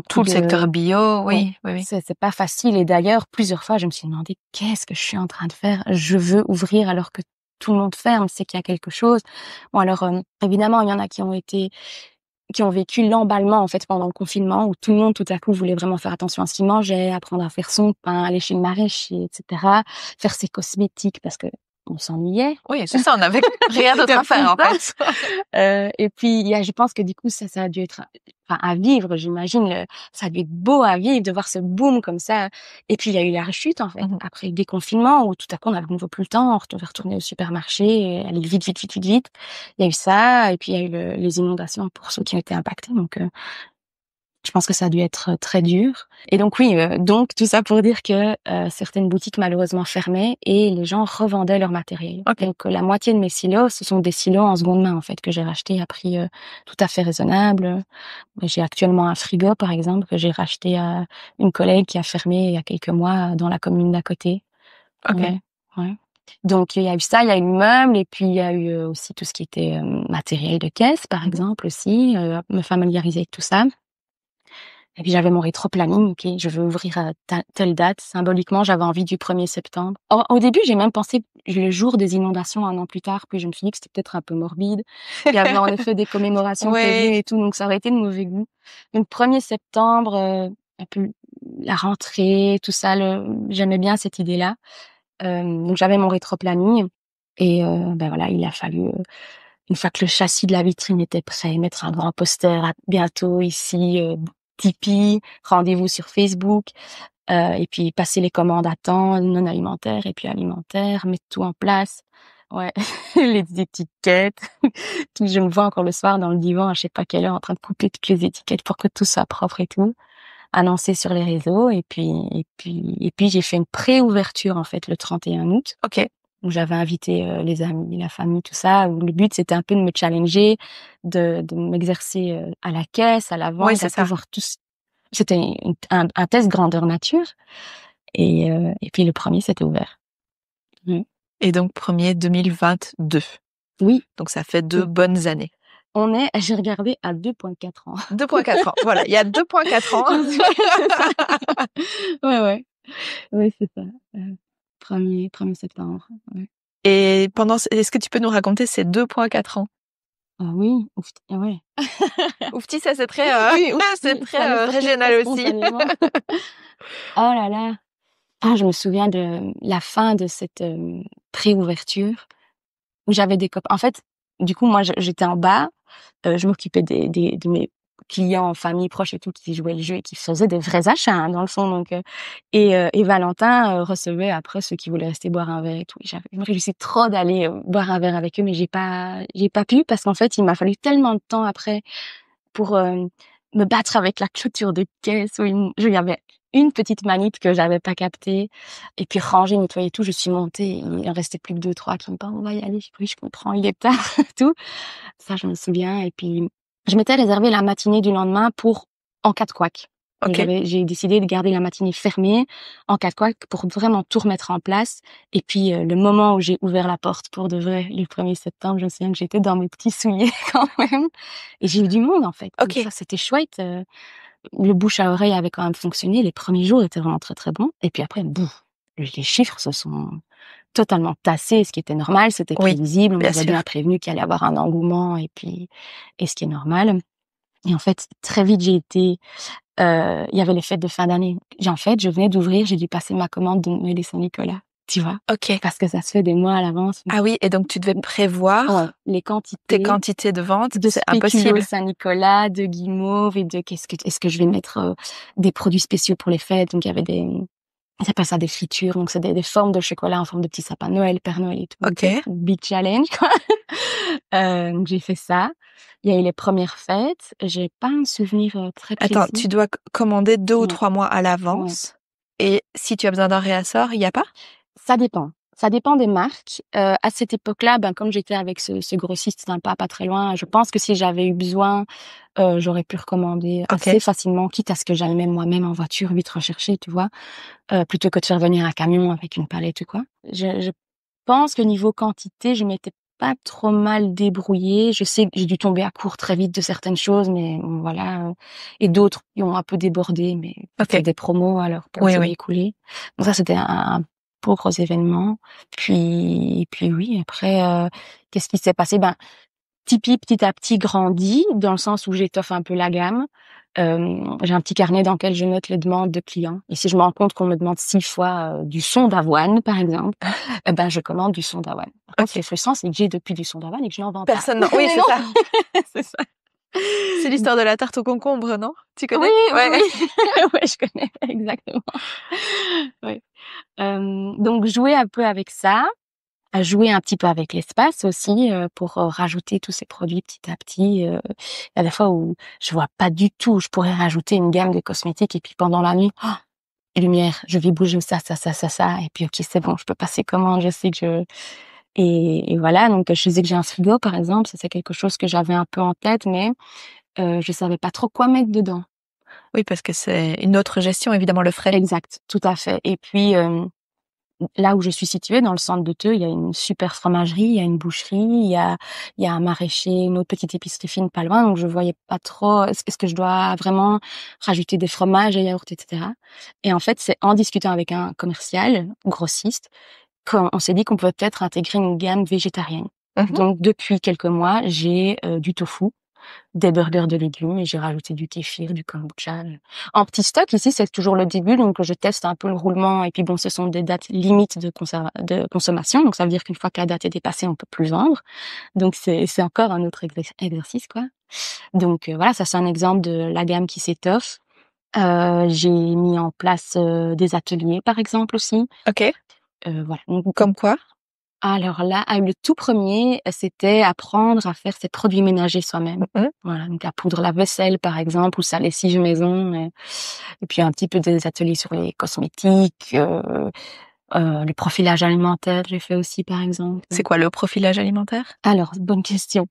Speaker 2: Tout le secteur bio, oui.
Speaker 1: C'est pas facile. Et d'ailleurs, plusieurs fois, je me suis demandé qu'est-ce que je suis en train de faire. Je veux ouvrir alors que tout le monde ferme, c'est qu'il y a quelque chose. Bon, alors évidemment, il y en a qui ont vécu l'emballement en fait pendant le confinement, où tout le monde tout à coup voulait vraiment faire attention à ce qu'il mangeait, apprendre à faire son pain, aller chez le maraîcher, etc. Faire ses cosmétiques parce que on s'ennuyait.
Speaker 2: Oui, c'est ça, on n'avait rien d'autre à faire, en fait.
Speaker 1: Et puis, je pense que du coup, ça a dû être, à vivre, j'imagine, ça a dû être beau à vivre, de voir ce boom comme ça. Et puis, il y a eu la rechute, en fait, après le déconfinement, où tout à coup, on avait de nouveau plus le temps, on devait retourner au supermarché, et aller vite. Il y a eu ça, et puis il y a eu les inondations pour ceux qui ont été impactés, donc, je pense que ça a dû être très dur. Et donc oui, donc tout ça pour dire que certaines boutiques malheureusement fermaient et les gens revendaient leur matériel. Donc la moitié de mes silos, ce sont des silos en seconde main en fait que j'ai rachetés à prix tout à fait raisonnable. J'ai actuellement un frigo par exemple que j'ai racheté à une collègue qui a fermé il y a quelques mois dans la commune d'à côté. Ouais. Donc il y a eu ça, il y a eu le meuble, et puis il y a eu aussi tout ce qui était matériel de caisse par exemple aussi, me familiariser avec tout ça. Et puis j'avais mon rétro-planning, ok, je veux ouvrir à telle date. Symboliquement, j'avais envie du 1er septembre. Au début, j'ai même pensé le jour des inondations, un an plus tard, puis je me suis dit que c'était peut-être un peu morbide. Il y avait en effet des commémorations prévues et tout, donc ça aurait été de mauvais goût. Donc 1er septembre, un peu la rentrée, tout ça, j'aimais bien cette idée-là. Donc j'avais mon rétro-planning, et voilà, il a fallu... une fois que le châssis de la vitrine était prêt, mettre un grand poster à bientôt ici, Tipeee, rendez-vous sur Facebook, et puis passer les commandes à temps, non alimentaires et puis alimentaires, mettre tout en place. Ouais, les étiquettes. Tout, je me vois encore le soir dans le divan à je sais pas quelle heure en train de couper toutes les étiquettes pour que tout soit propre et tout. Annoncer sur les réseaux, et puis j'ai fait une pré-ouverture en fait le 31 août. Où j'avais invité les amis, la famille, tout ça. Où le but, c'était un peu de me challenger, de m'exercer à la caisse, à la vente, à pouvoir tous. C'était un test grandeur nature. Et puis le 1er, c'était ouvert.
Speaker 2: Et donc 1er 2022.
Speaker 1: Oui.
Speaker 2: Donc ça fait 2 bonnes années.
Speaker 1: J'ai regardé à 2,4 ans.
Speaker 2: 2,4 ans. Voilà, il y a 2,4 ans.
Speaker 1: Ouais. Oui, c'est ça. 1er septembre. Ouais.
Speaker 2: Et est-ce que tu peux nous raconter ces 2,4 ans?
Speaker 1: Ah oui, oufti, ouais.
Speaker 2: Oufti, ça c'est très, c'est très régional aussi.
Speaker 1: Oh là là. Ah, je me souviens de la fin de cette préouverture où j'avais des copains. En fait, du coup, moi, j'étais en bas, je m'occupais de mes clients, famille, proches et tout, qui jouaient le jeu et qui faisaient des vrais achats, hein, dans le fond. Donc, et Valentin recevait après ceux qui voulaient rester boire un verre et tout. Et je me réjouissais trop d'aller boire un verre avec eux, mais j'ai pas pu parce qu'en fait, il m'a fallu tellement de temps après pour me battre avec la clôture de caisse. Il y avait une petite manip que j'avais pas captée. Et puis ranger, nettoyer tout, je suis montée. Il en restait plus que 2, 3 qui me parlent, on va y aller. Oui, je comprends, il est tard, tout. Ça, je me souviens. Et puis, je m'étais réservé la matinée du lendemain pour en cas de couac.
Speaker 2: Ok.
Speaker 1: J'ai décidé de garder la matinée fermée en cas de couac pour vraiment tout remettre en place. Et puis, le moment où j'ai ouvert la porte pour de vrai, le 1er septembre, je me souviens que j'étais dans mes petits souliers quand même. Et j'ai eu du monde, en fait. Donc
Speaker 2: Ok.
Speaker 1: ça, c'était chouette. Le bouche à oreille avait quand même fonctionné. Les premiers jours étaient vraiment très, très bons. Et puis après, bouf, les chiffres se sont totalement tassés, ce qui était normal, c'était
Speaker 2: Oui,
Speaker 1: prévisible. On
Speaker 2: bien
Speaker 1: m'avait bien
Speaker 2: sûr.
Speaker 1: prévenu qu'il allait y avoir un engouement et ce qui est normal. Et en fait, très vite, il y avait les fêtes de fin d'année. Je venais d'ouvrir, j'ai dû passer ma commande de Noël et Saint-Nicolas, tu vois?
Speaker 2: Ok.
Speaker 1: Parce que ça se fait des mois à l'avance.
Speaker 2: Ah oui, et donc tu devais
Speaker 1: Ouais,
Speaker 2: prévoir
Speaker 1: les
Speaker 2: tes
Speaker 1: quantités
Speaker 2: quantités de vente.
Speaker 1: de
Speaker 2: C'est
Speaker 1: spéculoos
Speaker 2: impossible.
Speaker 1: Saint-Nicolas, de guimauve et de est-ce que je vais mettre des produits spéciaux pour les fêtes. Donc il y avait ils appellent ça des fritures, donc c'est des formes de chocolat en forme de petit sapin de Noël, Père Noël et tout.
Speaker 2: Ok.
Speaker 1: Big challenge, quoi. Donc j'ai fait ça. Il y a eu les premières fêtes. J'ai pas un souvenir très
Speaker 2: Attends,
Speaker 1: précis.
Speaker 2: tu dois commander 2 ou
Speaker 1: Ouais,
Speaker 2: 3 mois à
Speaker 1: ouais.
Speaker 2: l'avance. Et si tu as besoin d'un réassort, il y a pas?
Speaker 1: Ça dépend. Ça dépend des marques. À cette époque-là, comme j'étais avec ce grossiste sympa pas très loin, je pense que si j'avais eu besoin, j'aurais pu recommander
Speaker 2: Ok.
Speaker 1: assez facilement, quitte à ce que j'aille même moi-même en voiture vite rechercher, tu vois? Plutôt que de faire venir un camion avec une palette ou quoi. Je pense que niveau quantité, je m'étais pas trop mal débrouillée. Je sais que j'ai dû tomber à court très vite de certaines choses, mais bon, voilà, et d'autres qui ont un peu débordé, mais
Speaker 2: Ok.
Speaker 1: fait des promos alors pour
Speaker 2: Oui,
Speaker 1: essayer
Speaker 2: oui.
Speaker 1: d'écouler. Donc ça, c'était un beau gros événement. Puis oui, après, qu'est-ce qui s'est passé? Tipeee, petit à petit, grandit dans le sens où j'étoffe un peu la gamme. J'ai un petit carnet dans lequel je note les demandes de clients. Et si je me rends compte qu'on me demande 6 fois du son d'avoine, par exemple, je commande du son d'avoine. Par contre, ce qui est
Speaker 2: Ok.
Speaker 1: frustrant, c'est que j'ai depuis du son d'avoine et que je n'en vends pas.
Speaker 2: Personne, non. Oui,
Speaker 1: Mais
Speaker 2: c'est
Speaker 1: non,
Speaker 2: ça.
Speaker 1: c'est ça.
Speaker 2: C'est l'histoire de la tarte au concombre, non? Tu
Speaker 1: Oui,
Speaker 2: connais?
Speaker 1: oui,
Speaker 2: Ouais.
Speaker 1: oui. Ouais, je connais exactement. Ouais. Donc jouer un peu avec ça. À jouer un petit peu avec l'espace aussi, pour rajouter tous ces produits petit à petit. Il y a des fois où je vois pas du tout où je pourrais rajouter une gamme de cosmétiques et puis pendant la nuit, lumière, je vais bouger ça, ça, ça, ça, ça et puis OK, c'est bon, je peux passer commande, je sais que je et voilà, donc je sais que j'ai un frigo par exemple, ça c'est quelque chose que j'avais un peu en tête mais je savais pas trop quoi mettre dedans.
Speaker 2: Oui, parce que c'est une autre gestion, évidemment, le frais.
Speaker 1: Exact, tout à fait et puis, là où je suis située, dans le centre de Theux, il y a une super fromagerie, il y a une boucherie, il y a un maraîcher, une autre petite épicerie fine pas loin, donc je voyais pas trop est-ce que je dois vraiment rajouter des fromages, des yaourts, et cetera. Et en fait, c'est en discutant avec un commercial, grossiste, qu'on s'est dit qu'on pouvait peut-être intégrer une gamme végétarienne.
Speaker 2: Mhm.
Speaker 1: Donc depuis quelques mois, j'ai du tofu, des burgers de légumes et j'ai rajouté du kéfir, du kombucha. En petit stock, ici, c'est toujours le début, donc je teste un peu le roulement et puis bon, ce sont des dates limites de consommation, donc ça veut dire qu'une fois que la date est dépassée, on peut plus vendre. Donc c'est encore un autre exercice, quoi. Donc voilà, ça c'est un exemple de la gamme qui s'étoffe. J'ai mis en place, des ateliers, par exemple, aussi.
Speaker 2: Ok.
Speaker 1: Voilà, donc
Speaker 2: Comme quoi?
Speaker 1: alors là, le tout premier, c'était apprendre à faire ses produits ménagers soi-même.
Speaker 2: Mhm.
Speaker 1: Voilà, donc à poudre la vaisselle, par exemple, ou sa lessive maison et puis un petit peu des ateliers sur les cosmétiques, le profilage alimentaire, j'ai fait aussi, par exemple.
Speaker 2: C'est quoi le profilage alimentaire?
Speaker 1: Alors, bonne question.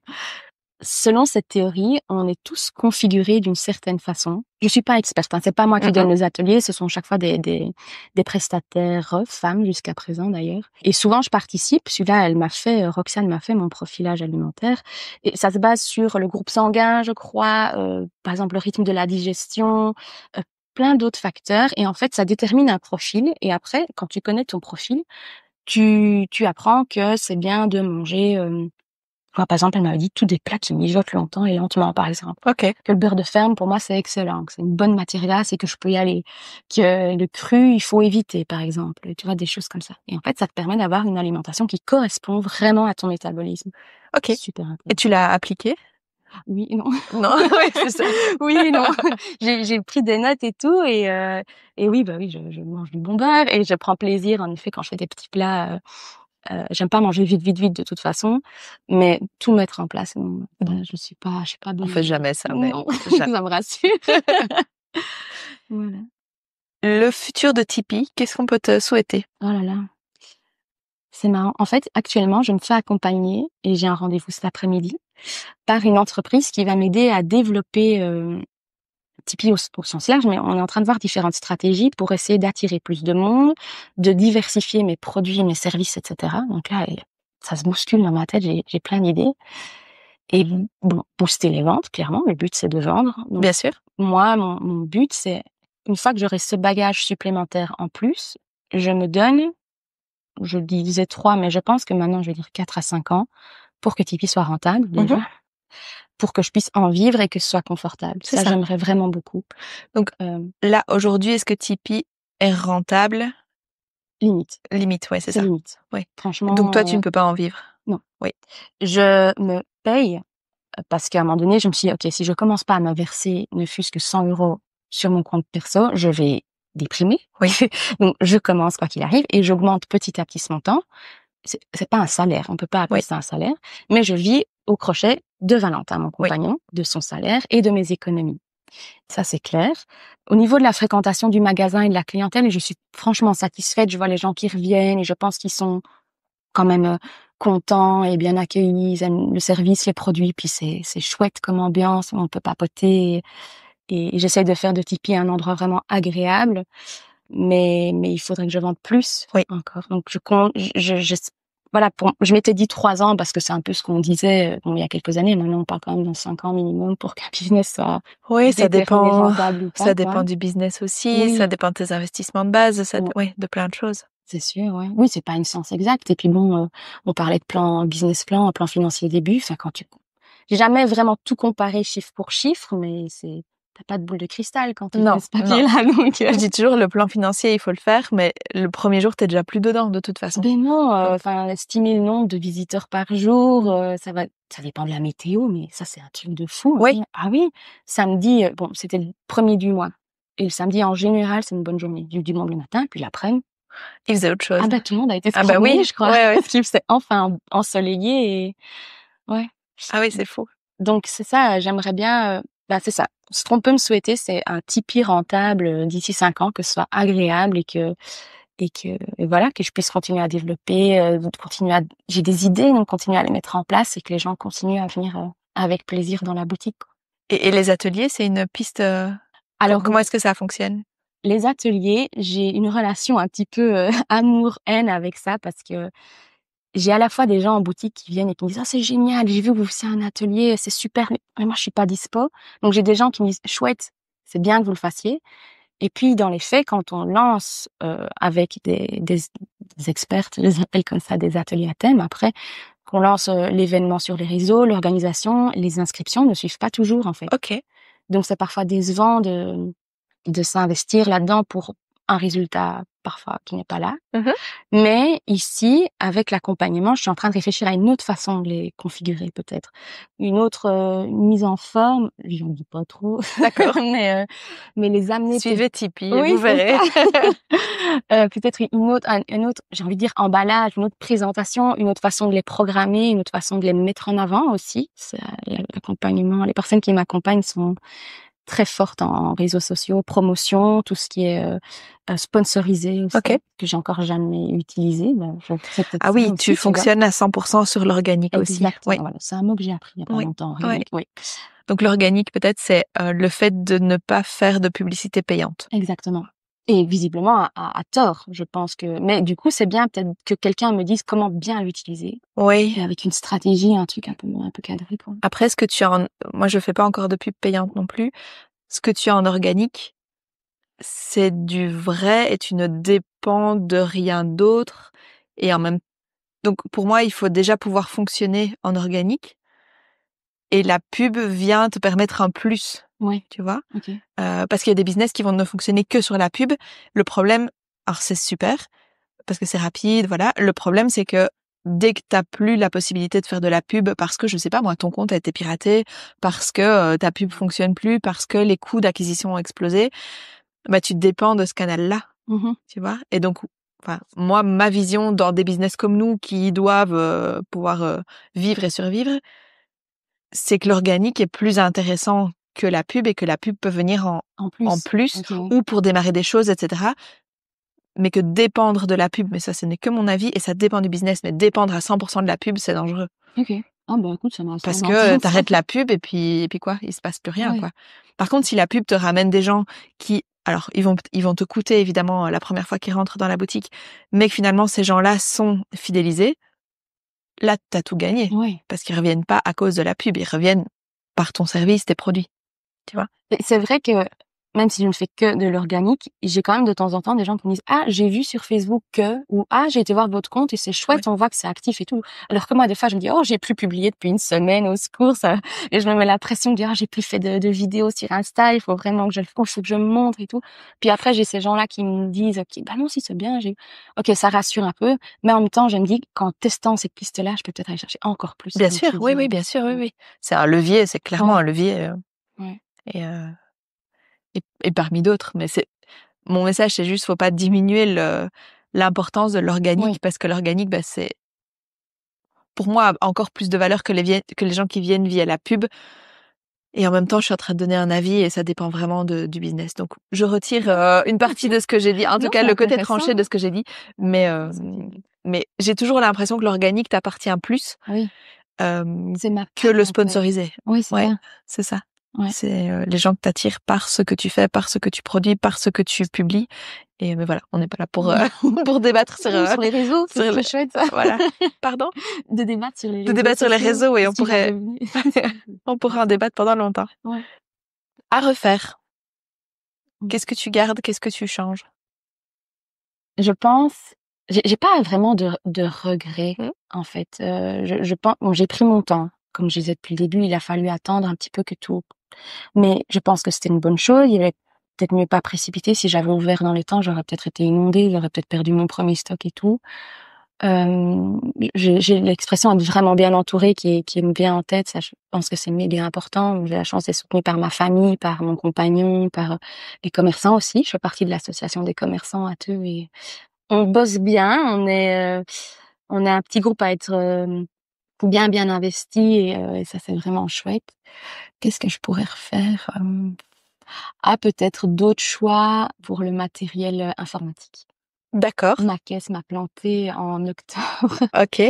Speaker 1: Selon cette théorie, on est tous configurés d'une certaine façon. Je suis pas experte, hein, c'est pas moi qui donne
Speaker 2: Mhm.
Speaker 1: les ateliers, ce sont chaque fois des prestataires femmes jusqu'à présent d'ailleurs. Et souvent je participe. Celui-là, Roxane m'a fait mon profilage alimentaire et ça se base sur le groupe sanguin, je crois, par exemple le rythme de la digestion, plein d'autres facteurs. Et en fait, ça détermine un profil. Et après, quand tu connais ton profil, tu apprends que c'est bien de manger Moi, par exemple, elle m'avait dit tous des plats qui mijotent longtemps et lentement, par exemple.
Speaker 2: Ok.
Speaker 1: Que le beurre de ferme, pour moi, c'est excellent. Que c'est une bonne matière, c'est que je peux y aller. Que le cru, il faut éviter, par exemple. Tu vois, des choses comme ça. Et en fait, ça te permet d'avoir une alimentation qui correspond vraiment à ton métabolisme.
Speaker 2: Ok.
Speaker 1: C'est super
Speaker 2: Et
Speaker 1: intéressant.
Speaker 2: tu l'as appliqué?
Speaker 1: Oui, non.
Speaker 2: Non, ouais, c'est ça.
Speaker 1: Oui, non. J'ai pris des notes et tout et oui, bah oui, je mange du bon beurre et je prends plaisir, en effet, quand je fais des petits plats. J'aime pas manger vite de toute façon, mais tout mettre en place, non. Je suis pas
Speaker 2: On
Speaker 1: bonne.
Speaker 2: fait jamais ça, mais
Speaker 1: Non,
Speaker 2: jamais.
Speaker 1: ça me rassure. Voilà.
Speaker 2: Le futur de Tipeee, qu'est-ce qu'on peut te souhaiter?
Speaker 1: Oh là là, c'est marrant. En fait, actuellement, je me fais accompagner et j'ai un rendez-vous cet après-midi par une entreprise qui va m'aider à développer, Tipeee au sens large, mais on est en train de voir différentes stratégies pour essayer d'attirer plus de monde, de diversifier mes produits, mes services, et cetera. Donc là, ça se bouscule dans ma tête, j'ai plein d'idées. Et bon, booster les ventes, clairement, le but c'est de vendre. Donc,
Speaker 2: Bien sûr.
Speaker 1: moi, mon but c'est, une fois que j'aurai ce bagage supplémentaire en plus, je me donne, je disais 3, mais je pense que maintenant je vais dire 4 à 5 ans pour que Tipeee soit rentable déjà, pour que je puisse en vivre et que ce soit confortable.
Speaker 2: C'est
Speaker 1: Ça,
Speaker 2: ça.
Speaker 1: j'aimerais vraiment beaucoup.
Speaker 2: Donc, là, aujourd'hui, est-ce que Tipeee est rentable?
Speaker 1: Limite.
Speaker 2: Limite, ouais, c'est ça.
Speaker 1: Limite.
Speaker 2: Ouais.
Speaker 1: Franchement.
Speaker 2: Donc toi, tu ne peux pas en vivre?
Speaker 1: Non.
Speaker 2: Oui.
Speaker 1: Je me paye parce qu'à un moment donné, je me suis dit, OK, si je commence pas à me verser ne fût-ce que 100 € sur mon compte perso, je vais déprimer.
Speaker 2: Oui.
Speaker 1: Donc, je commence quoi qu'il arrive et j'augmente petit à petit ce montant. C'est pas un salaire, on peut pas appeler ça un salaire, mais je vis au crochet de Valentin, mon compagnon, de son salaire et de mes économies. Ça, c'est clair. Au niveau de la fréquentation du magasin et de la clientèle, je suis franchement satisfaite. Je vois les gens qui reviennent et je pense qu'ils sont quand même contents et bien accueillis. Ils aiment le service, les produits, puis c'est chouette comme ambiance. On peut papoter et j'essaie de faire de Tipeee un endroit vraiment agréable. Mais il faudrait que je vende plus encore. Donc je compte, voilà, je m'étais dit 3 ans parce que c'est un peu ce qu'on disait il y a quelques années. Maintenant, on parle quand même de 5 ans minimum pour qu'un business soit
Speaker 2: ça dépend.
Speaker 1: rentable ou pas.
Speaker 2: Ça dépend du business aussi.
Speaker 1: Oui.
Speaker 2: Ça dépend de tes investissements de base. De plein de choses.
Speaker 1: C'est sûr, ouais. Oui, c'est pas une science exacte. Et puis bon, on parlait de business plan, plan financier début. Enfin, j'ai jamais vraiment tout comparé chiffre pour chiffre, mais t'as pas de boule de cristal quand tu fais ce papier-là, donc.
Speaker 2: Je dis toujours, le plan financier, il faut le faire, mais le premier jour, t'es déjà plus dedans, de toute façon.
Speaker 1: Ben non, enfin, estimer le nombre de visiteurs par jour, ça dépend de la météo, mais ça, c'est un truc de fou.
Speaker 2: Oui.
Speaker 1: Ah oui, samedi, bon, c'était le premier du mois. Et le samedi, en général, c'est une bonne journée. Du monde le matin, puis l'après-midi.
Speaker 2: Il faisait autre chose.
Speaker 1: Ah bah, tout le monde a été
Speaker 2: Ah bah oui,
Speaker 1: je crois.
Speaker 2: Ouais.
Speaker 1: C'est enfin ensoleillé et ouais.
Speaker 2: Ah oui, c'est fou.
Speaker 1: Donc c'est ça, j'aimerais bien, c'est ça. Ce qu'on peut me souhaiter, c'est un Tipeee rentable d'ici 5 ans, que ce soit agréable et voilà, que je puisse continuer à développer, j'ai des idées, donc continuer à les mettre en place et que les gens continuent à venir avec plaisir dans la boutique, quoi.
Speaker 2: Et les ateliers, c'est une piste. Alors, comment est-ce que ça fonctionne?
Speaker 1: Les ateliers, j'ai une relation un petit peu amour-haine avec ça parce que j'ai à la fois des gens en boutique qui viennent et qui me disent: «Ah, c'est génial, j'ai vu que vous faisiez un atelier, c'est super», mais moi je suis pas dispo. Donc j'ai des gens qui me disent: «Chouette, c'est bien que vous le fassiez». Et puis dans les faits, quand on lance avec des expertes, je les appelle comme ça, des ateliers à thème, après qu'on lance l'événement sur les réseaux, l'organisation, les inscriptions ne suivent pas toujours en fait.
Speaker 2: OK.
Speaker 1: Donc c'est parfois décevant de s'investir là-dedans pour un résultat parfois qui n'est pas là. Mais ici, avec l'accompagnement, je suis en train de réfléchir à une autre façon de les configurer peut-être. Une autre mise en forme, j'en dis pas trop.
Speaker 2: D'accord.
Speaker 1: Mais les amener...
Speaker 2: Suivez Tipeee, vous verrez.
Speaker 1: Peut-être une autre, j'ai envie de dire emballage, une autre présentation, une autre façon de les programmer, une autre façon de les mettre en avant aussi. L'accompagnement, les personnes qui m'accompagnent sont très forte en réseaux sociaux, promotion, tout ce qui est sponsorisé aussi, que j'ai encore jamais utilisé.
Speaker 2: Ah oui, tu fonctionnes à 100% sur l'organique aussi.
Speaker 1: Exactement, voilà. C'est un mot que j'ai appris il y a pas longtemps. Oui.
Speaker 2: Donc l'organique, peut-être, c'est le fait de ne pas faire de publicité payante.
Speaker 1: Exactement. Et visiblement à tort, je pense que... Mais du coup, c'est bien peut-être que quelqu'un me dise comment bien l'utiliser.
Speaker 2: Oui.
Speaker 1: Et avec une stratégie, un truc un peu cadré, quoi.
Speaker 2: Après, moi, je fais pas encore de pub payante non plus. Ce que tu as en organique, c'est du vrai et tu ne dépends de rien d'autre. Et en même Donc, pour moi, il faut déjà pouvoir fonctionner en organique. Et la pub vient te permettre un plus.
Speaker 1: Oui.
Speaker 2: Tu vois?
Speaker 1: Okay.
Speaker 2: Parce qu'il y a des business qui vont ne fonctionner que sur la pub. Le problème, alors c'est super, parce que c'est rapide, voilà. Le problème, c'est que dès que t'as plus la possibilité de faire de la pub parce que, je sais pas moi, ton compte a été piraté, parce que ta pub fonctionne plus, parce que les coûts d'acquisition ont explosé, bah tu dépends de ce canal-là. Tu vois? Et donc, enfin, moi, ma vision dans des business comme nous qui doivent pouvoir vivre et survivre, c'est que l'organique est plus intéressant que la pub et que la pub peut venir en plus
Speaker 1: Okay.
Speaker 2: ou pour démarrer des choses, etc. Mais que dépendre de la pub, mais ça, ce n'est que mon avis et ça dépend du business, mais dépendre à 100% de la pub, c'est dangereux.
Speaker 1: Ok. Ah bah écoute, ça m'a
Speaker 2: Parce que t'arrêtes la pub et puis quoi, il se passe plus rien, quoi. Par contre, si la pub te ramène des gens qui, alors, ils vont te coûter évidemment la première fois qu'ils rentrent dans la boutique, mais que finalement ces gens-là sont fidélisés, là, t'as tout gagné.
Speaker 1: Oui.
Speaker 2: Parce qu'ils reviennent pas à cause de la pub, ils reviennent par ton service, tes produits. Tu vois?
Speaker 1: C'est vrai que même si je ne fais que de l'organique, j'ai quand même de temps en temps des gens qui me disent « Ah, j'ai vu sur Facebook que » ou « Ah, j'ai été voir votre compte et c'est chouette, on voit que c'est actif et tout. » Alors que moi, des fois, je me dis « Oh, j'ai plus publié depuis une semaine, au secours. » Et je me mets la pression de dire « Ah, j'ai plus fait de vidéos sur Insta, il faut vraiment que je le fasse, il faut que je me montre et tout. » Puis après, j'ai ces gens-là qui me disent « Ok, bah non, si c'est bien. » Ok, ça rassure un peu. Mais en même temps, je me dis qu'en testant cette piste-là, je peux peut-être aller chercher encore plus.
Speaker 2: Bien sûr, oui, bien sûr, oui. C'est un levier, c'est clairement un levier. Et parmi d'autres, mais mon message, c'est juste, faut pas diminuer l'importance de l'organique parce que l'organique, bah, c'est, pour moi, a encore plus de valeur que les gens qui viennent via la pub. Et en même temps, je suis en train de donner un avis et ça dépend vraiment du business. Donc, je retire une partie de ce que j'ai dit, en tout cas, le côté tranché de ce que j'ai dit. Mais j'ai toujours l'impression que l'organique t'appartient plus que le sponsorisé.
Speaker 1: Oui, c'est ça.
Speaker 2: C'est ça.
Speaker 1: Ouais.
Speaker 2: C'est les gens que t'attirent par ce que tu fais, par ce que tu produis, par ce que tu publies. Et mais voilà, on n'est pas là pour pour débattre sur
Speaker 1: les réseaux, c'est très chouette.
Speaker 2: Voilà. Pardon.
Speaker 1: De débattre sur les réseaux.
Speaker 2: De débattre sur les réseaux, oui, on pourrait en débattre pendant longtemps.
Speaker 1: Ouais.
Speaker 2: À refaire. Qu'est-ce que tu gardes, qu'est-ce que tu changes?
Speaker 1: Je pense, j'ai pas vraiment de regrets en fait. Je pense, bon, j'ai pris mon temps. Comme je disais depuis le début, il a fallu attendre un petit peu que tout. Mais je pense que c'était une bonne chose. Il avait peut-être mieux pas précipiter. Si j'avais ouvert dans les temps, j'aurais peut-être été inondée, j'aurais peut-être perdu mon premier stock et tout. J'ai l'expression être vraiment bien entourée qui est bien en tête. Ça, je pense que c'est méga important. J'ai la chance d'être soutenue par ma famille, par mon compagnon, par les commerçants aussi. Je fais partie de l'association des commerçants à Theux et on bosse bien. On est un petit groupe à être bien investi et ça c'est vraiment chouette. Qu'est-ce que je pourrais refaire? Peut-être d'autres choix pour le matériel informatique.
Speaker 2: D'accord.
Speaker 1: Ma caisse m'a plantée en octobre.
Speaker 2: Ok.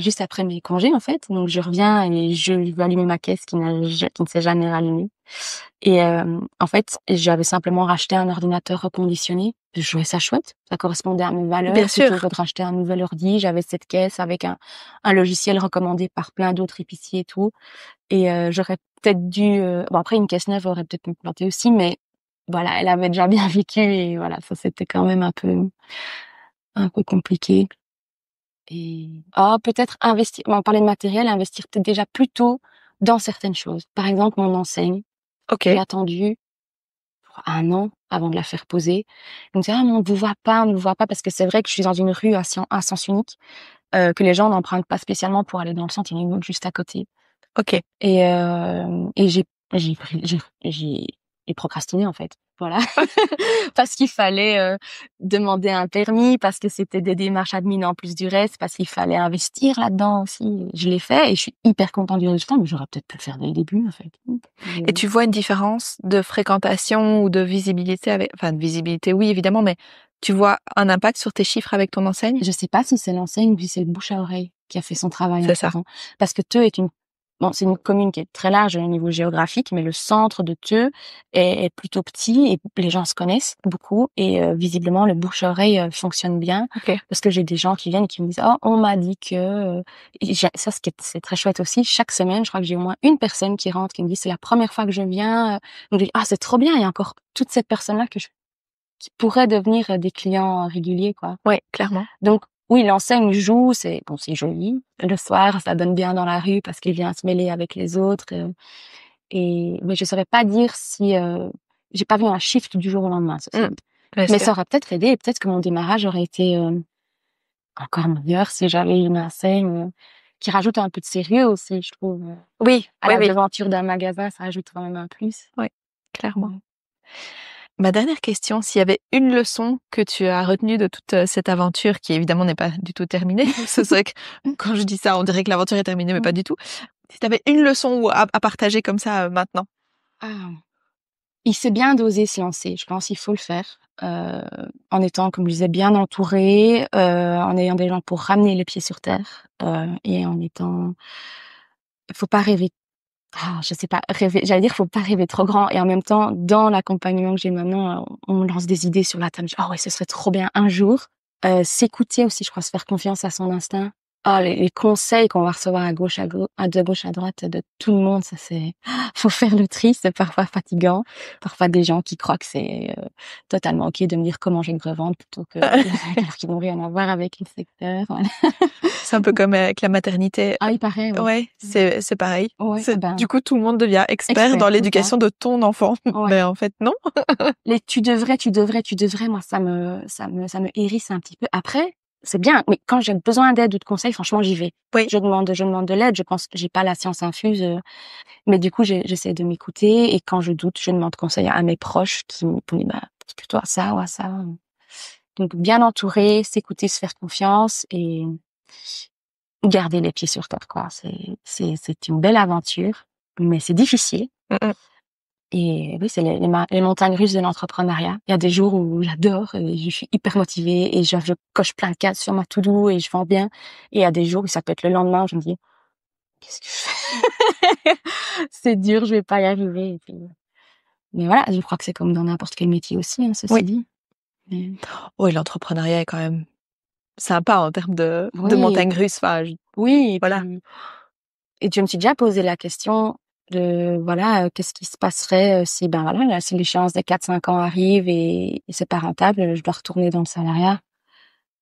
Speaker 1: Juste après mes congés en fait. Donc je reviens et je vais allumer ma caisse qui ne s'est jamais rallumée. Et en fait, j'avais simplement racheté un ordinateur reconditionné. Je trouvais ça chouette. Ça correspondait à mes valeurs.
Speaker 2: Bien sûr.
Speaker 1: Plutôt que de racheter un nouvel ordi, j'avais cette caisse avec un logiciel recommandé par plein d'autres épiciers et tout. Et j'aurais peut-être dû... bon après, une caisse neuve aurait peut-être me planter aussi, mais voilà, elle avait déjà bien vécu et voilà, ça c'était quand même un peu compliqué. Et peut-être investir, on parlait de matériel, investir peut-être déjà plus tôt dans certaines choses. Par exemple, mon enseigne.
Speaker 2: Ok.
Speaker 1: J'ai attendu 1 an avant de la faire poser. Donc c'est on ne vous voit pas parce que c'est vrai que je suis dans une rue à sens unique, que les gens n'empruntent pas spécialement pour aller dans le centre, il y en a une autre juste à côté.
Speaker 2: Ok.
Speaker 1: Et j'ai procrastiné en fait. Voilà. Parce qu'il fallait demander un permis, parce que c'était des démarches admin en plus du reste, parce qu'il fallait investir là-dedans aussi. Je l'ai fait et je suis hyper contente du résultat, mais j'aurais peut-être pu le faire dès le début en fait.
Speaker 2: Et tu vois une différence de fréquentation ou de visibilité enfin de visibilité oui évidemment, mais tu vois un impact sur tes chiffres avec ton enseigne?
Speaker 1: Je sais pas si c'est l'enseigne ou si c'est le bouche à oreille qui a fait son travail.
Speaker 2: C'est ça.
Speaker 1: Parce que Theux c'est une commune qui est très large au niveau géographique, mais le centre de Theux est plutôt petit et les gens se connaissent beaucoup et visiblement le bouche à oreille fonctionne bien.
Speaker 2: Okay.
Speaker 1: Parce que j'ai des gens qui viennent et qui me disent on m'a dit que ça c'est très chouette aussi. Chaque semaine, je crois que j'ai au moins une personne qui rentre qui me dit c'est la première fois que je viens. Donc je dis c'est trop bien, il y a encore toute cette personne là qui pourrait devenir des clients réguliers quoi.
Speaker 2: Ouais, clairement.
Speaker 1: Donc Oui, l'enseigne joue, c'est joli. Le soir, ça donne bien dans la rue parce qu'il vient se mêler avec les autres. Mais je saurais pas dire si j'ai pas vu un shift du jour au lendemain. Mais ça aurait peut-être aidé et peut-être que mon démarrage aurait été encore meilleur si j'avais une enseigne qui rajoute un peu de sérieux aussi, je trouve.
Speaker 2: Oui,
Speaker 1: à la devanture d'un magasin, ça rajoute quand même un plus.
Speaker 2: Oui, clairement. Ma dernière question, s'il y avait une leçon que tu as retenue de toute cette aventure, qui évidemment n'est pas du tout terminée, c'est vrai que quand je dis ça, on dirait que l'aventure est terminée, mais pas du tout. Si tu avais une leçon à partager comme ça maintenant.
Speaker 1: C'est bien d'oser se lancer, je pense qu'il faut le faire. En étant, comme je disais, bien entouré, en ayant des gens pour ramener les pieds sur terre, et en étant... Faut pas rêver. Je sais pas, rêver, j'allais dire, faut pas rêver trop grand. Et en même temps, dans l'accompagnement que j'ai maintenant, on me lance des idées sur la table. Ouais, ce serait trop bien un jour. S'écouter aussi, je crois, se faire confiance à son instinct. Les conseils qu'on va recevoir à gauche, de gauche à droite de tout le monde, ça c'est... Faut faire le tri, c'est parfois fatigant. Parfois des gens qui croient que c'est totalement ok de me dire comment j'ai une revente plutôt que alors qu'ils n'ont rien à voir avec le secteur. Voilà.
Speaker 2: C'est un peu comme avec la maternité.
Speaker 1: Ah, il paraît.
Speaker 2: Ouais, c'est pareil.
Speaker 1: Ouais,
Speaker 2: du coup, tout le monde devient expert dans l'éducation de ton enfant.
Speaker 1: Ouais.
Speaker 2: Mais en fait, non.
Speaker 1: Les tu devrais, moi, ça me hérisse un petit peu. Après, c'est bien, mais quand j'ai besoin d'aide ou de conseils, franchement, j'y vais.
Speaker 2: Oui.
Speaker 1: Je demande de l'aide. Je pense que j'ai pas la science infuse, mais du coup, j'essaie de m'écouter et quand je doute, je demande conseil à mes proches qui me disent, c'est plutôt à ça ou à ça. Donc, bien entouré, s'écouter, se faire confiance et garder les pieds sur terre, quoi. C'est une belle aventure, mais c'est difficile. Et oui, c'est les montagnes russes de l'entrepreneuriat. Il y a des jours où j'adore, et je suis hyper motivée et je coche plein de cases sur ma to-do et je vends bien. Et il y a des jours où ça peut être le lendemain, je me dis, qu'est-ce que je fais? C'est dur, je vais pas y arriver. Et puis... Mais voilà, je crois que c'est comme dans n'importe quel métier aussi, hein, ceci dit. Mais...
Speaker 2: Oui, l'entrepreneuriat est quand même sympa en termes de montagnes russes. Enfin,
Speaker 1: oui,
Speaker 2: voilà.
Speaker 1: Et je me suis déjà posé la question de qu'est-ce qui se passerait si si l'échéance des 4-5 ans arrive et c'est pas rentable, je dois retourner dans le salariat.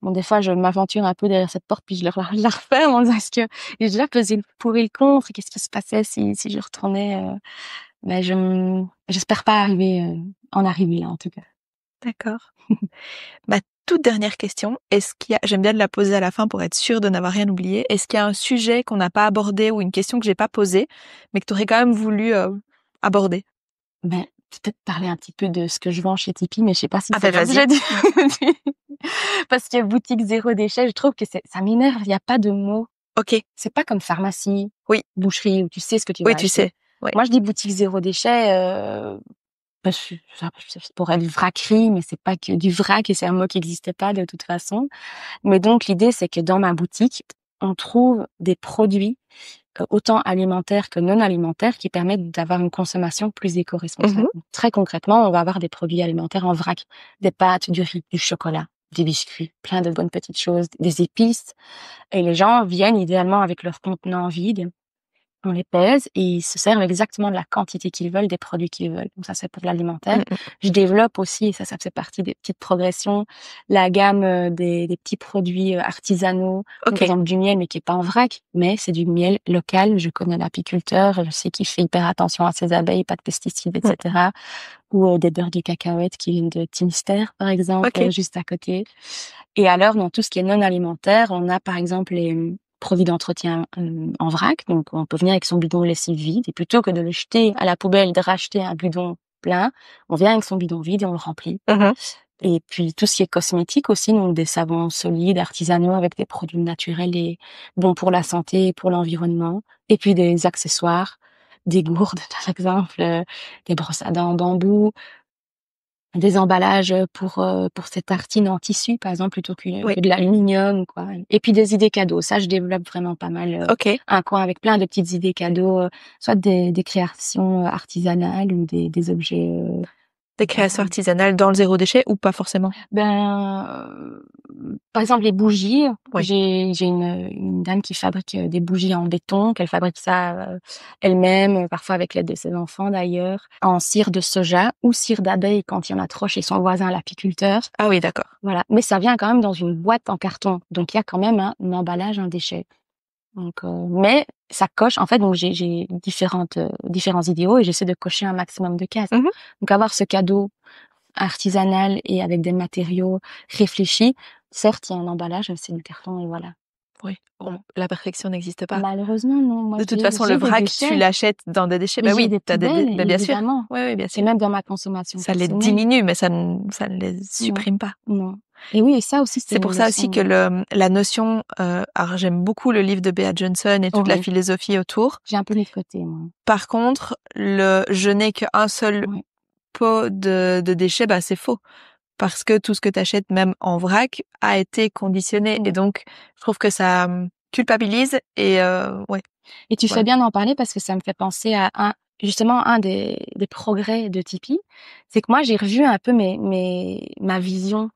Speaker 1: Bon, des fois je m'aventure un peu derrière cette porte puis je la referme en disant est-ce que j'ai déjà pesé le pour et le contre, qu'est-ce qui se passait si je retournais, mais j'espère pas en arriver là en tout cas.
Speaker 2: D'accord. Ma toute dernière question, j'aime bien de la poser à la fin pour être sûre de n'avoir rien oublié, est-ce qu'il y a un sujet qu'on n'a pas abordé ou une question que j'ai pas posée, mais que tu aurais quand même voulu aborder?
Speaker 1: Peut-être parler un petit peu de ce que je vends chez Tipeee, mais je sais pas si
Speaker 2: c'est
Speaker 1: l'objet du... Parce que boutique zéro déchet, je trouve que ça m'énerve, il y a pas de mots.
Speaker 2: Ok.
Speaker 1: C'est pas comme pharmacie, boucherie, où tu sais ce que tu vas
Speaker 2: Oui,
Speaker 1: acheter.
Speaker 2: tu sais. Ouais.
Speaker 1: Moi, je dis boutique zéro déchet, ça pourrait être vraquerie, mais c'est pas que du vrac et c'est un mot qui n'existait pas de toute façon. Mais donc, l'idée, c'est que dans ma boutique, on trouve des produits autant alimentaires que non alimentaires qui permettent d'avoir une consommation plus éco-responsable. Très concrètement, on va avoir des produits alimentaires en vrac, des pâtes, du riz, du chocolat, des biscuits, plein de bonnes petites choses, des épices. Et les gens viennent idéalement avec leur contenant vide. On les pèse et ils se servent exactement de la quantité qu'ils veulent, des produits qu'ils veulent. Donc ça, c'est pour l'alimentaire. Je développe aussi, et ça fait partie des petites progressions, la gamme des petits produits artisanaux. Donc, par exemple, du miel, mais qui est pas en vrac, mais c'est du miel local. Je connais l'apiculteur, je sais qu'il fait hyper attention à ses abeilles, pas de pesticides, etc. Ou des beurres de cacahuètes qui viennent de Tinster, par exemple, juste à côté. Et alors, dans tout ce qui est non alimentaire, on a par exemple les produits d'entretien en vrac, donc on peut venir avec son bidon lessive vide et plutôt que de le jeter à la poubelle, de racheter un bidon plein, on vient avec son bidon vide et on le remplit. Et puis tout ce qui est cosmétique aussi, donc des savons solides, artisanaux avec des produits naturels et bons pour la santé et pour l'environnement. Et puis des accessoires, des gourdes par exemple, des brosses à dents en bambou, des emballages pour ces tartines en tissu par exemple plutôt que de l'aluminium quoi. Et puis des idées cadeaux, ça je développe vraiment pas mal. Un coin avec plein de petites idées cadeaux, soit des créations artisanales ou des objets
Speaker 2: Des créations artisanales dans le zéro déchet ou pas forcément?
Speaker 1: Par exemple, les bougies.
Speaker 2: Oui.
Speaker 1: J'ai une dame qui fabrique des bougies en béton, qu'elle fabrique ça elle-même, parfois avec l'aide de ses enfants d'ailleurs, en cire de soja ou cire d'abeille quand il y en a trop chez son voisin l'apiculteur.
Speaker 2: Ah oui, d'accord.
Speaker 1: Voilà. Mais ça vient quand même dans une boîte en carton. Donc, il y a quand même un emballage, un déchet. Donc, mais ça coche. En fait, donc j'ai différents idéaux et j'essaie de cocher un maximum de cases.
Speaker 2: Mm-hmm.
Speaker 1: Donc, avoir ce cadeau artisanal et avec des matériaux réfléchis. Certes, il y a un emballage, mais c'est du carton et voilà.
Speaker 2: Oui. Bon, la perfection n'existe pas.
Speaker 1: Malheureusement, non. Moi,
Speaker 2: de toute façon, le vrac, tu l'achètes dans des déchets.
Speaker 1: Mais
Speaker 2: oui,
Speaker 1: t'as des
Speaker 2: bien
Speaker 1: évidemment.
Speaker 2: sûr. Oui, bien sûr.
Speaker 1: Et même dans ma consommation.
Speaker 2: Ça les diminue, mais ça ne les supprime pas.
Speaker 1: Non. Et oui, et ça aussi,
Speaker 2: c'est pour ça aussi que la notion, alors j'aime beaucoup le livre de Bea Johnson et toute la philosophie autour.
Speaker 1: J'ai un peu mis de côté, moi.
Speaker 2: Par contre, je n'ai qu'un seul pot de déchets, c'est faux. Parce que tout ce que t'achètes, même en vrac, a été conditionné. Et donc, je trouve que ça culpabilise et
Speaker 1: Et tu fais bien d'en parler parce que ça me fait penser à un des progrès de Tipeee. C'est que moi, j'ai revu un peu ma vision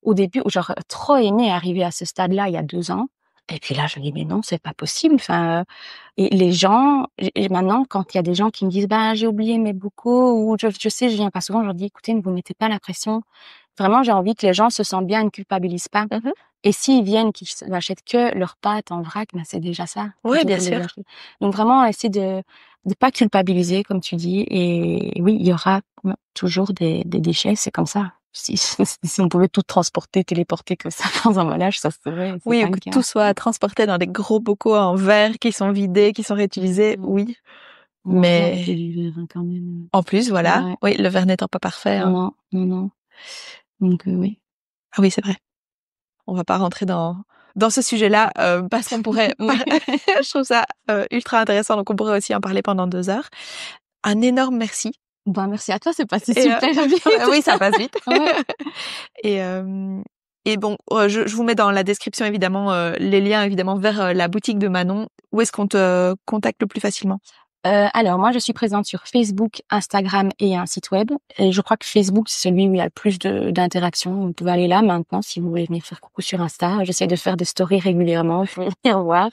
Speaker 1: au début, où j'aurais trop aimé arriver à ce stade-là il y a 2 ans. Et puis là, je me dis, mais non, c'est pas possible. Enfin, et les gens, et maintenant, quand il y a des gens qui me disent, j'ai oublié mes bocaux, ou je sais, je viens pas souvent, je leur dis, écoutez, ne vous mettez pas la pression. Vraiment, j'ai envie que les gens se sentent bien et ne culpabilisent pas.
Speaker 2: Mm-hmm.
Speaker 1: Et s'ils viennent, qu'ils n'achètent que leurs pâtes en vrac, c'est déjà ça.
Speaker 2: Oui, bien sûr.
Speaker 1: Donc vraiment, essayer de pas culpabiliser, comme tu dis. Et oui, il y aura toujours des déchets, c'est comme ça. Si on pouvait tout transporter, téléporter que ça dans un emballage, ça serait.
Speaker 2: Oui, ou que tout soit transporté dans des gros bocaux en verre qui sont vidés, qui sont réutilisés, oui. Mais
Speaker 1: du verre, quand même.
Speaker 2: En plus, voilà. Ouais. Oui, le verre n'étant pas parfait.
Speaker 1: Non. Donc oui.
Speaker 2: Ah oui, c'est vrai. On va pas rentrer dans ce sujet-là parce qu'on pourrait. Je trouve ça ultra intéressant, donc on pourrait aussi en parler pendant 2 heures. Un énorme merci.
Speaker 1: Merci à toi, c'est passé super vite.
Speaker 2: Oui, ça passe vite. Et bon, je vous mets dans la description évidemment les liens évidemment vers la boutique de Manon. Où est-ce qu'on te contacte le plus facilement?
Speaker 1: Alors moi, je suis présente sur Facebook, Instagram et un site web. Et je crois que Facebook, c'est celui où il y a le plus d'interactions. Vous pouvez aller là maintenant si vous voulez venir faire coucou sur Insta. J'essaie de faire des stories régulièrement. Il faut venir voir.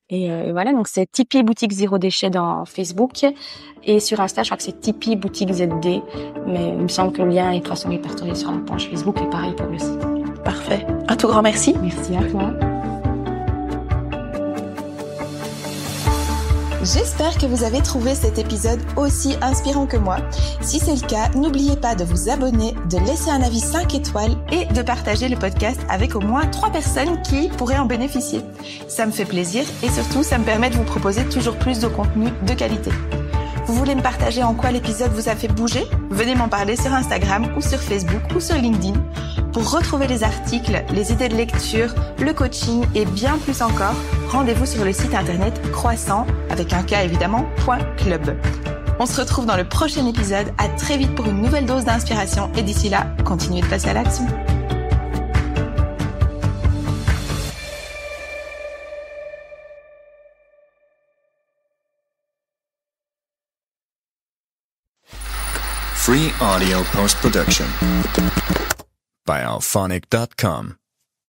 Speaker 1: Et voilà, donc c'est Tipeee Boutique Zéro Déchet dans Facebook. Et sur Insta, je crois que c'est Tipeee Boutique ZD. Mais il me semble que le lien est de toute façon répertorié sur la page Facebook et pareil pour le site.
Speaker 2: Parfait. Un tout grand merci.
Speaker 1: Merci à toi.
Speaker 2: J'espère que vous avez trouvé cet épisode aussi inspirant que moi. Si c'est le cas, n'oubliez pas de vous abonner, de laisser un avis 5 étoiles et de partager le podcast avec au moins 3 personnes qui pourraient en bénéficier. Ça me fait plaisir et surtout, ça me permet de vous proposer toujours plus de contenu de qualité. Vous voulez me partager en quoi l'épisode vous a fait bouger? Venez m'en parler sur Instagram ou sur Facebook ou sur LinkedIn. Pour retrouver les articles, les idées de lecture, le coaching et bien plus encore, rendez-vous sur le site internet croissant, avec un K évidemment, .club. On se retrouve dans le prochain épisode. À très vite pour une nouvelle dose d'inspiration et d'ici là, continuez de passer à l'action.
Speaker 3: Free audio post-production by alphonic.com.